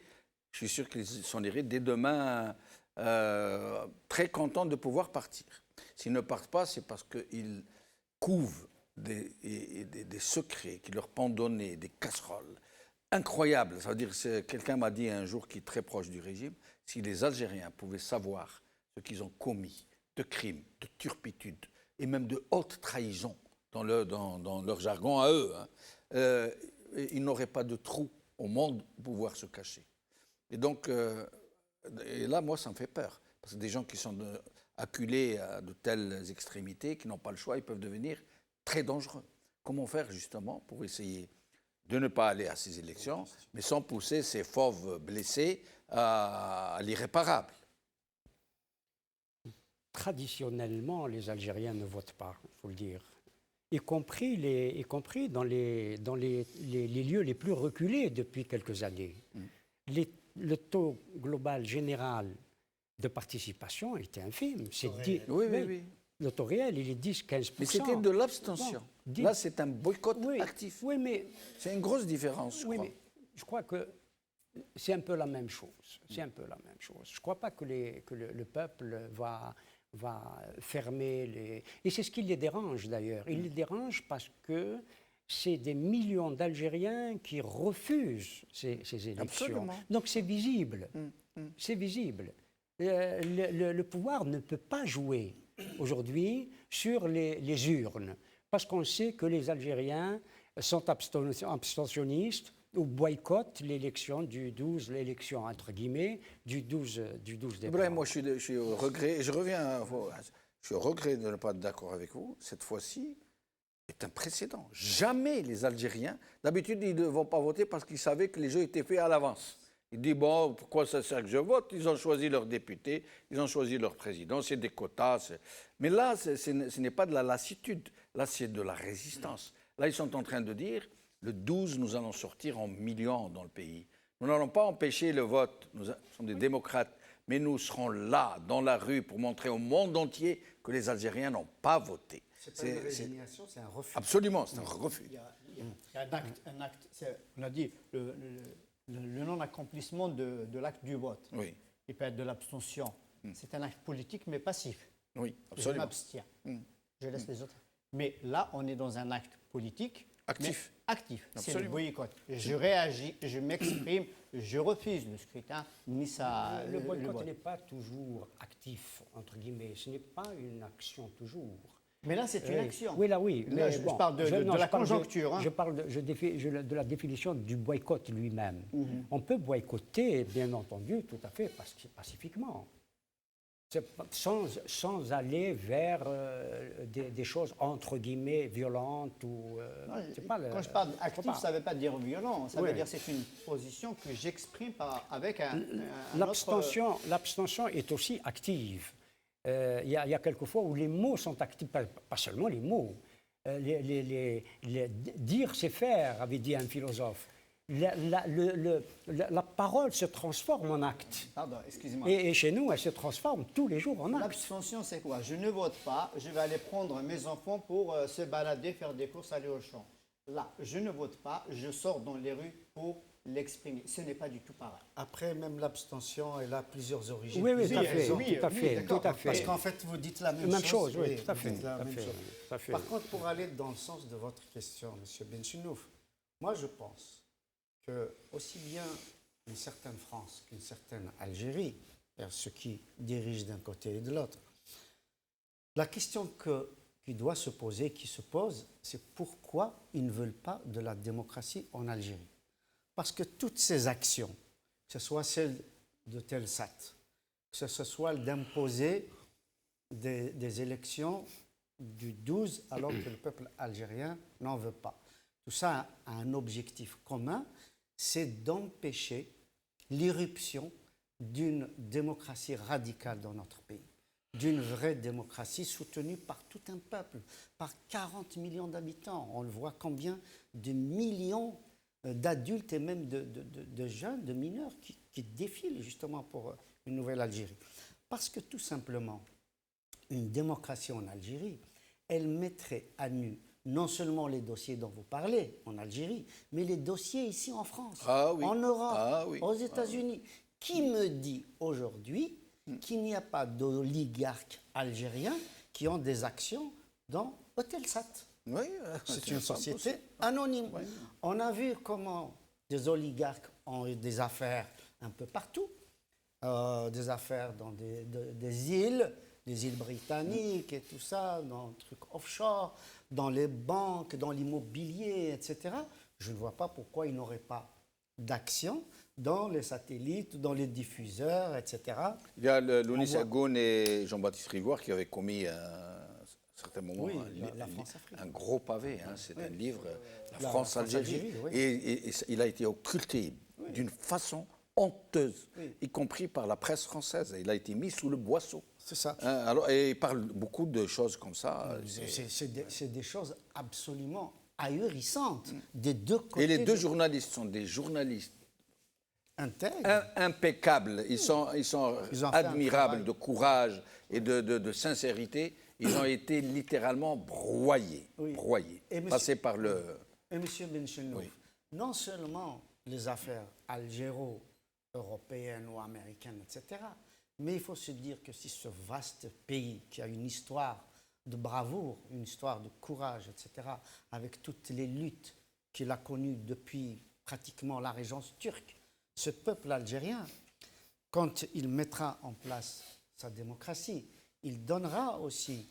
Je suis sûr qu'ils s'en iraient dès demain très contents de pouvoir partir. S'ils ne partent pas, c'est parce qu'ils couvent des secrets qui leur pendonnaient, des casseroles incroyables. Ça veut dire, quelqu'un m'a dit un jour, qui est très proche du régime, si les Algériens pouvaient savoir ce qu'ils ont commis de crimes, de turpitudes et même de haute trahison dans leur jargon à eux, hein, ils n'auraient pas de trou au monde pour pouvoir se cacher. Et donc, et là, moi, ça me fait peur. Parce que des gens qui sont acculés à de telles extrémités, qui n'ont pas le choix, ils peuvent devenir très dangereux. Comment faire, justement, pour essayer de ne pas aller à ces élections, mais sans pousser ces fauves blessés à l'irréparable? Traditionnellement, les Algériens ne votent pas, il faut le dire. Y compris dans les lieux les plus reculés depuis quelques années. Le taux global général de participation était infime. Oui. Le taux réel, il est 10-15%. Mais c'était de l'abstention. Bon, là, c'est un boycott actif. Oui, mais... C'est une grosse différence, je crois. Mais je crois que c'est un peu la même chose. C'est un peu la même chose. Je ne crois pas que le peuple va fermer les... Et c'est ce qui les dérange, d'ailleurs. Il les dérange parce que c'est des millions d'Algériens qui refusent ces élections. Absolument. Donc c'est visible. C'est visible. Le pouvoir ne peut pas jouer aujourd'hui sur les urnes, parce qu'on sait que les Algériens sont abstentionnistes ou boycottent l'élection du 12, l'élection entre guillemets, du 12 décembre. Ibrahim, moi je suis au regret, et je reviens, je suis au regret de ne pas être d'accord avec vous. Cette fois-ci est un précédent. Jamais les Algériens, d'habitude ils ne vont pas voter parce qu'ils savaient que les jeux étaient faits à l'avance. Ils disent, bon, pourquoi ça sert que je vote? Ils ont choisi leurs députés, ils ont choisi leur président, c'est des quotas. Mais là, ce n'est pas de la lassitude, là c'est de la résistance. Là, ils sont en train de dire, le 12, nous allons sortir en millions dans le pays. Nous n'allons pas empêcher le vote, nous sommes des démocrates, mais nous serons là, dans la rue, pour montrer au monde entier que les Algériens n'ont pas voté. C'est pas une résignation, c'est un refus. Absolument, c'est un refus. Il y a un acte, on a dit, le non-accomplissement de l'acte du vote. Oui. Il peut être de l'abstention. C'est un acte politique, mais passif. Oui, Je absolument. m'abstiens. Je laisse les autres. Mais là, on est dans un acte politique. Actif. Mais actif. C'est le Absolument. boycott. Je réagis, je m'exprime, je refuse le scrutin, ni ça. Le boycott vote. n'est pas toujours actif, entre guillemets. Ce n'est pas une action toujours. Mais là, c'est une action. Oui, là, oui. Là, je parle de la conjoncture. Je parle de la définition du boycott lui-même. On peut boycotter, bien entendu, tout à fait, pacifiquement. Sans aller vers des choses, entre guillemets, violentes ou... Quand je parle actif, ça ne veut pas dire violent. Ça veut dire que c'est une position que j'exprime avec un autre... L'abstention est aussi active. Il y a quelques fois où les mots sont actifs, pas seulement les mots. Dire, c'est faire, avait dit un philosophe. La parole se transforme en acte. Pardon, excusez-moi. Et chez nous, elle se transforme tous les jours en acte. L'abstention, c'est quoi? Je ne vote pas, je vais aller prendre mes enfants pour se balader, faire des courses, aller au champ. Là, je ne vote pas, je sors dans les rues pour l'exprimer. Ce n'est pas du tout pareil. Après, même l'abstention, elle a plusieurs origines. Oui, oui, tout à plusieurs fait, raisons. oui, tout à fait, d'accord. tout à fait. Parce qu'en fait, vous dites la même, Même chose, oui, oui, tout à vous fait. dites la tout à même fait, chose. tout à fait. Par contre, pour aller dans le sens de votre question, M. Benchenouf, moi je pense que aussi bien une certaine France qu'une certaine Algérie, ceux qui dirigent d'un côté et de l'autre, la question qui doit se poser, qui se pose, c'est pourquoi ils ne veulent pas de la démocratie en Algérie. Parce que toutes ces actions, que ce soit celle de Telsat, que ce soit d'imposer des élections du 12 alors que le peuple algérien n'en veut pas. Tout ça a un objectif commun, c'est d'empêcher l'irruption d'une démocratie radicale dans notre pays, d'une vraie démocratie soutenue par tout un peuple, par 40 millions d'habitants. On le voit combien de millions d'adultes et même de jeunes, de mineurs qui défilent justement pour une nouvelle Algérie. Parce que tout simplement, une démocratie en Algérie, elle mettrait à nu non seulement les dossiers dont vous parlez en Algérie, mais les dossiers ici en France, en Europe, aux États-Unis. Qui me dit aujourd'hui qu'il n'y a pas d'oligarques algériens qui ont des actions dans Eutelsat? Oui, c'est une société anonyme. Oui. On a vu comment des oligarques ont eu des affaires un peu partout, des affaires dans des îles britanniques et tout ça, dans le truc offshore, dans les banques, dans l'immobilier, etc. Je ne vois pas pourquoi ils n'auraient pas d'action dans les satellites, dans les diffuseurs, etc. Il y a Lounis Agoun et Jean-Baptiste Rivoire qui avaient commis à un certain moment un gros pavé. Hein, c'est un livre, La France-Algérie. Oui. Et il a été occulté d'une façon honteuse, y compris par la presse française. Il a été mis sous le boisseau. C'est ça. Alors, et il parle beaucoup de choses comme ça. C'est des choses absolument ahurissantes des deux côtés. Et les deux journalistes sont des journalistes intègres, impeccables. Ils sont admirables de courage et de sincérité. Ils ont été littéralement broyés, passés par le... Et M. Benchenouf, non seulement les affaires algéro-européennes ou américaines, etc., mais il faut se dire que si ce vaste pays qui a une histoire de bravoure, une histoire de courage, etc., avec toutes les luttes qu'il a connues depuis pratiquement la régence turque, ce peuple algérien, quand il mettra en place sa démocratie, il donnera aussi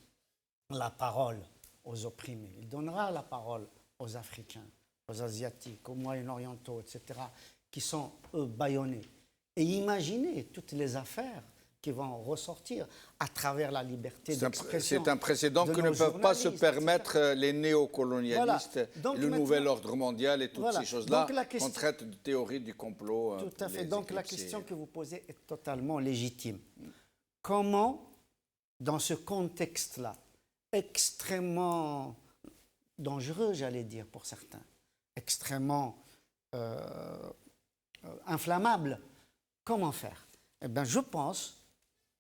la parole aux opprimés, il donnera la parole aux Africains, aux Asiatiques, aux Moyen-Orientaux, etc., qui sont, eux, bâillonnés. Et imaginez toutes les affaires qui vont ressortir à travers la liberté d'expression. C'est un précédent que ne peuvent pas se permettre les néocolonialistes, le nouvel ordre mondial et toutes ces choses-là qu'on traite de théorie du complot. Tout à fait. Donc la question que vous posez est totalement légitime. Comment, dans ce contexte-là, extrêmement dangereux, j'allais dire pour certains, extrêmement inflammable, comment faire? Eh bien, je pense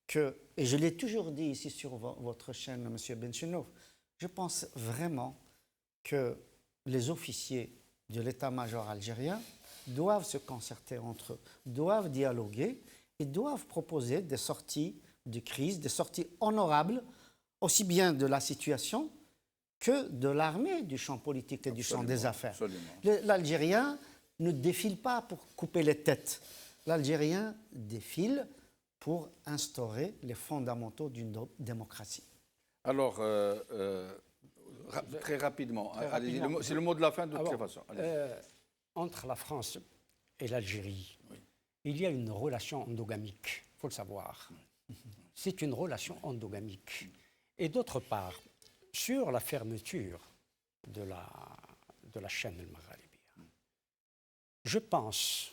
que, et je l'ai toujours dit ici sur votre chaîne, M. Benchenouf, je pense vraiment que les officiers de l'état-major algérien doivent se concerter entre eux, doivent dialoguer et doivent proposer des sorties de crise, des sorties honorables, aussi bien de la situation que de l'armée, du champ politique et du champ des affaires. L'Algérien ne défile pas pour couper les têtes. L'Algérien défile pour instaurer les fondamentaux d'une démocratie. Alors, très rapidement, c'est le mot de la fin de toute façon. Entre la France et l'Algérie, il y a une relation endogamique, il faut le savoir. C'est une relation endogamique. Et d'autre part, sur la fermeture de la chaîne El Maghrébia, je pense,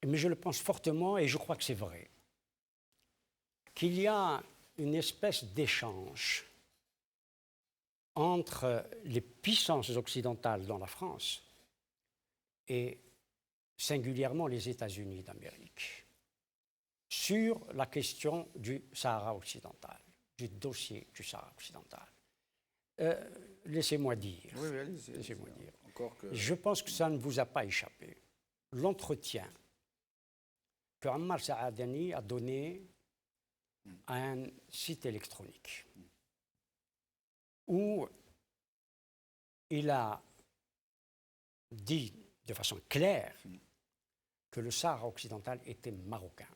mais je le pense fortement et je crois que c'est vrai, qu'il y a une espèce d'échange entre les puissances occidentales dans la France et singulièrement les États-Unis d'Amérique sur la question du Sahara occidental, du dossier du Sahara occidental. Laissez-moi dire, laissez-moi dire. Je pense que ça ne vous a pas échappé l'entretien que Ammar Saadani a donné à un site électronique où il a dit de façon claire que le Sahara occidental était marocain.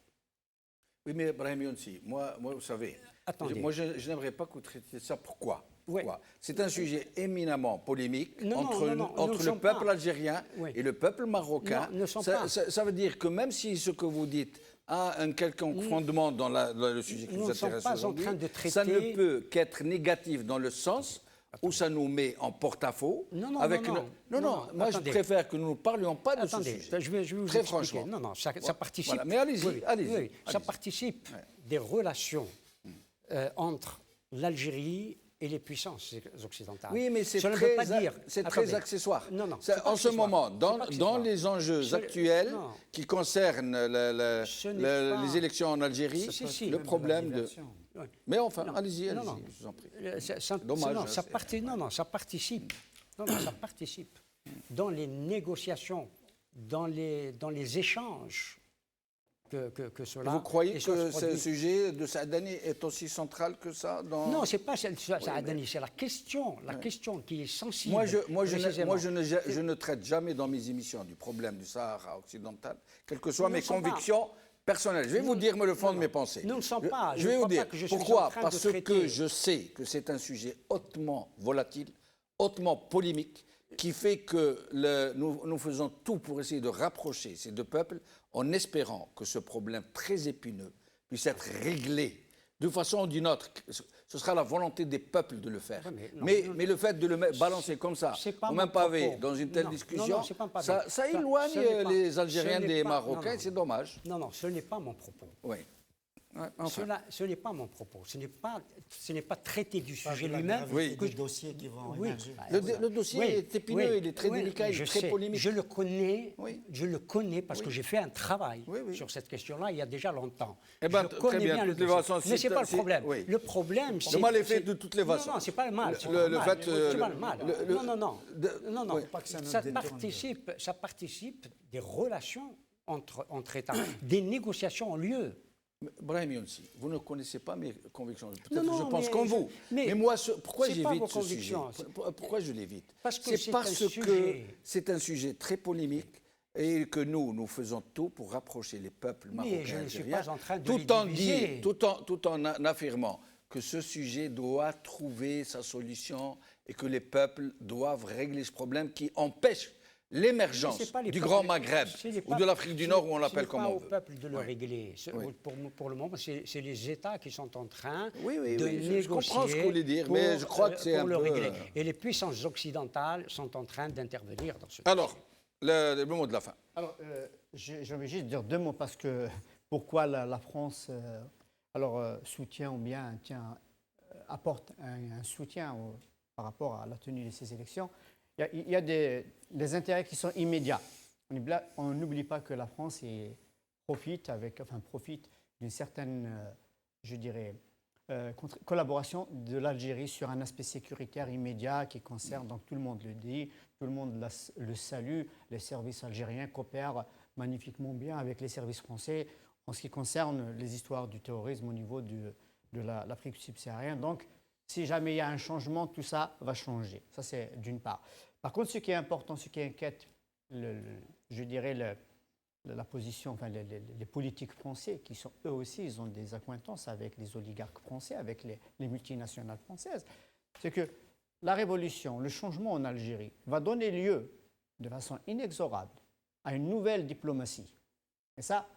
Oui, mais Brahim Younsi, moi, vous savez, Attendez. moi, je n'aimerais pas que vous traitiez ça. Pourquoi? Ouais. Pourquoi? C'est un sujet éminemment polémique Non, non, entre, non, non, nous entre ne le sommes peuple pas. algérien Oui. et le peuple marocain. Non, ne sont ça, pas. ça veut dire que même si ce que vous dites a un quelconque fondement dans le sujet qui nous nous ne sommes intéresse pas en aujourd'hui, train de traiter- ça ne peut qu'être négatif dans le sens où ça nous met en porte-à-faux. Non, non, avec non, non, non, moi attendez. je préfère que nous ne parlions pas de Attendez, ce sujet. je vais vous Très expliquer. franchement. Non, non, ça Voilà. participe. Voilà. Mais allez-y, Oui, allez-y, oui, ça allez-y. participe Ouais. des relations entre l'Algérie et les puissances occidentales. Oui, mais c'est Cela ne très, veut pas dire. c'est très Attendez. accessoire. Non, non. Ça, c'est pas en ce accessoire. moment, C'est dans pas accessoire. les enjeux Ce- actuels non. qui concernent Ce n'est pas- les élections en Algérie, Si, le problème de... Ouais. Mais enfin, Non, allez-y, non, non. je vous en prie. Dommage. hein, Ça c'est- non, non, ça participe. Non, non, ça participe. Dans les négociations, dans les échanges que cela. Vous croyez et ça que se ce produit. sujet de Saadani est aussi central que ça dans... Non, c'est pas Saadani, c'est la question qui est sensible. Moi, précisément. je ne traite jamais dans mes émissions du problème du Sahara occidental, quelles que soient Nous mes ne sommes convictions personnelles. Je vais vous dire le fond de mes pensées. Nous ne sommes pas. Je vais ne vous crois dire pas que je suis pourquoi. en train de Parce traiter. que je sais que c'est un sujet hautement volatile, hautement polémique, qui fait que nous faisons tout pour essayer de rapprocher ces deux peuples en espérant que ce problème très épineux puisse être réglé d'une façon ou d'une autre. Ce sera la volonté des peuples de le faire. Ouais, Mais le fait de le balancer comme ça, C'est pas au mon même pavé, propos. dans une telle Non, discussion, non, non, c'est pas un pavé. ça éloigne ce n'est pas- les Algériens ce n'est des pas- Marocains, non, non. c'est dommage. Non, non, ce n'est pas mon propos. Oui. Ouais, enfin. Ce n'est pas mon propos. Ce n'est pas traiter du sujet La lui-même. gravité Oui. des dossiers qui vont Oui. émerger. Le dossier Oui, est épineux, oui, il est très oui, délicat, il je est très sais. polémique. Je le connais, Oui. parce que j'ai fait un travail Oui, oui. sur cette question-là il y a déjà longtemps. Eh ben, je très connais bien, bien le de toutes les dossier. façons, Mais c'est- c'est pas le c'est- problème. oui. Le problème, c'est... mal est fait c'est- de toutes les façons. Non, non, c'est pas le mal. c'est Le pas le fait, mal. C'est pas le- le mal. le- Non, non, non. Non, non. oui. Pas que ça nous Ça détourne participe des relations entre États. Des négociations ont lieu. Brahim Younsi, vous ne connaissez pas mes convictions. Non, Peut-être que non, je pense mais comme je- vous. mais Mais moi, pourquoi c'est pas j'évite vos ce sujet convictions. Pourquoi je l'évite Parce que C'est c'est parce un que sujet. c'est un sujet très polémique et que nous faisons tout pour rapprocher les peuples marocains Mais je ne suis algériens, pas en train de tout les en diviser. tout en affirmant que ce sujet doit trouver sa solution et que les peuples doivent régler ce problème qui empêche l'émergence Mais c'est pas les du peuples- Grand Maghreb ce n'est ou pas- de l'Afrique du Nord, où on ce l'appelle n'est comme pas on au veut. peuple de le Oui. régler. Oui. Pour le moment, c'est les États qui sont en train Oui, oui, de oui, je négocier. comprends ce que vous voulez dire, mais je crois que c'est pour un le peu, régler. Et les puissances occidentales sont en train d'intervenir dans ce Alors, le mot de la fin. Alors, je vais juste dire deux mots parce que pourquoi la France soutient ou bien apporte un soutien par rapport à la tenue de ces élections. Il y a des intérêts qui sont immédiats. On n'oublie pas que la France profite d'une certaine, je dirais, collaboration de l'Algérie sur un aspect sécuritaire immédiat qui concerne, donc tout le monde le dit, tout le monde le salue, les services algériens coopèrent magnifiquement bien avec les services français en ce qui concerne les histoires du terrorisme au niveau de l'Afrique subsaharienne. Donc, si jamais il y a un changement, tout ça va changer. Ça, c'est d'une part. Par contre, ce qui est important, ce qui inquiète, je dirais, la position, les politiques français, qui sont eux aussi, ils ont des accointances avec les oligarques français, avec les multinationales françaises, c'est que la révolution, le changement en Algérie va donner lieu de façon inexorable à une nouvelle diplomatie. Et ça,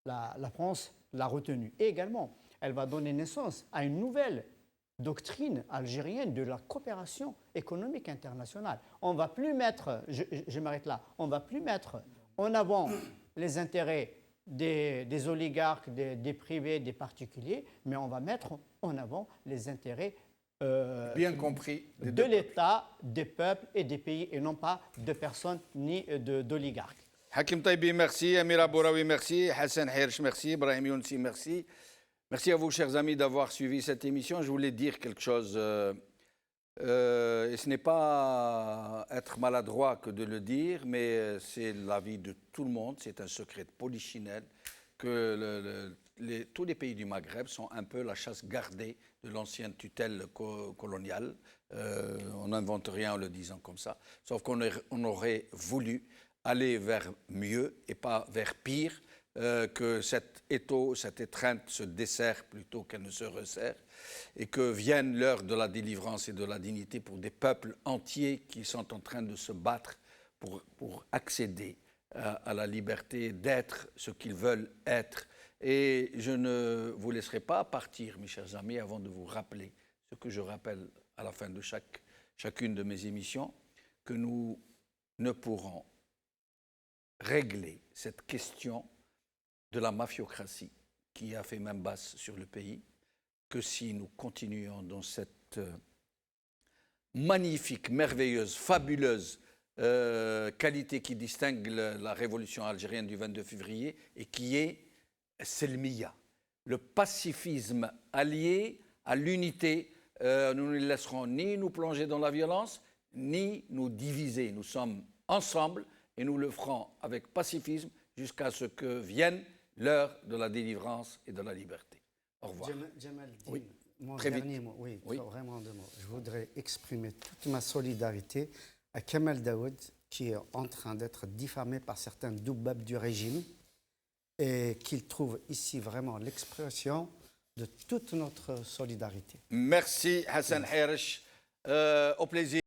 la France l'a retenu. Et également, elle va donner naissance à une nouvelle doctrine algérienne de la coopération économique internationale. On ne va plus mettre, je m'arrête là, on ne va plus mettre en avant les intérêts des oligarques, des privés, des particuliers, mais on va mettre en avant les intérêts Bien compris. de l'État, des peuples et des pays, et non pas de personnes ni d'oligarques. Hakim Taibi, merci. Amira Bouraoui, merci. Hassan Hirsch, merci. Brahim Younsi, merci. Merci à vous, chers amis, d'avoir suivi cette émission. Je voulais dire quelque chose Et ce n'est pas être maladroit que de le dire, mais c'est l'avis de tout le monde. C'est un secret de polichinelle que tous les pays du Maghreb sont un peu la chasse gardée de l'ancienne tutelle coloniale. On n'invente rien en le disant comme ça. Sauf qu'on aurait voulu aller vers mieux et pas vers pire, que cet étau, cette étreinte se desserre plutôt qu'elle ne se resserre, et que vienne l'heure de la délivrance et de la dignité pour des peuples entiers qui sont en train de se battre pour accéder à la liberté d'être ce qu'ils veulent être. Et je ne vous laisserai pas partir, mes chers amis, avant de vous rappeler ce que je rappelle à la fin de chacune de mes émissions, que nous ne pourrons régler cette question de la mafiocratie qui a fait main basse sur le pays que si nous continuons dans cette magnifique, merveilleuse, fabuleuse qualité qui distingue la révolution algérienne du 22 février et qui est Selmiya, le pacifisme allié à l'unité. Nous ne laisserons ni nous plonger dans la violence, ni nous diviser. Nous sommes ensemble et nous le ferons avec pacifisme jusqu'à ce que vienne l'heure de la délivrance et de la liberté. Au revoir. Jamal, Oui. mon Très vite. dernier mot, oui, Oui. vraiment deux mots. Je voudrais exprimer toute ma solidarité à Kamal Daoud, qui est en train d'être diffamé par certains doubabs du régime, et qu'il trouve ici vraiment l'expression de toute notre solidarité. Merci Hassan Herish. Au plaisir.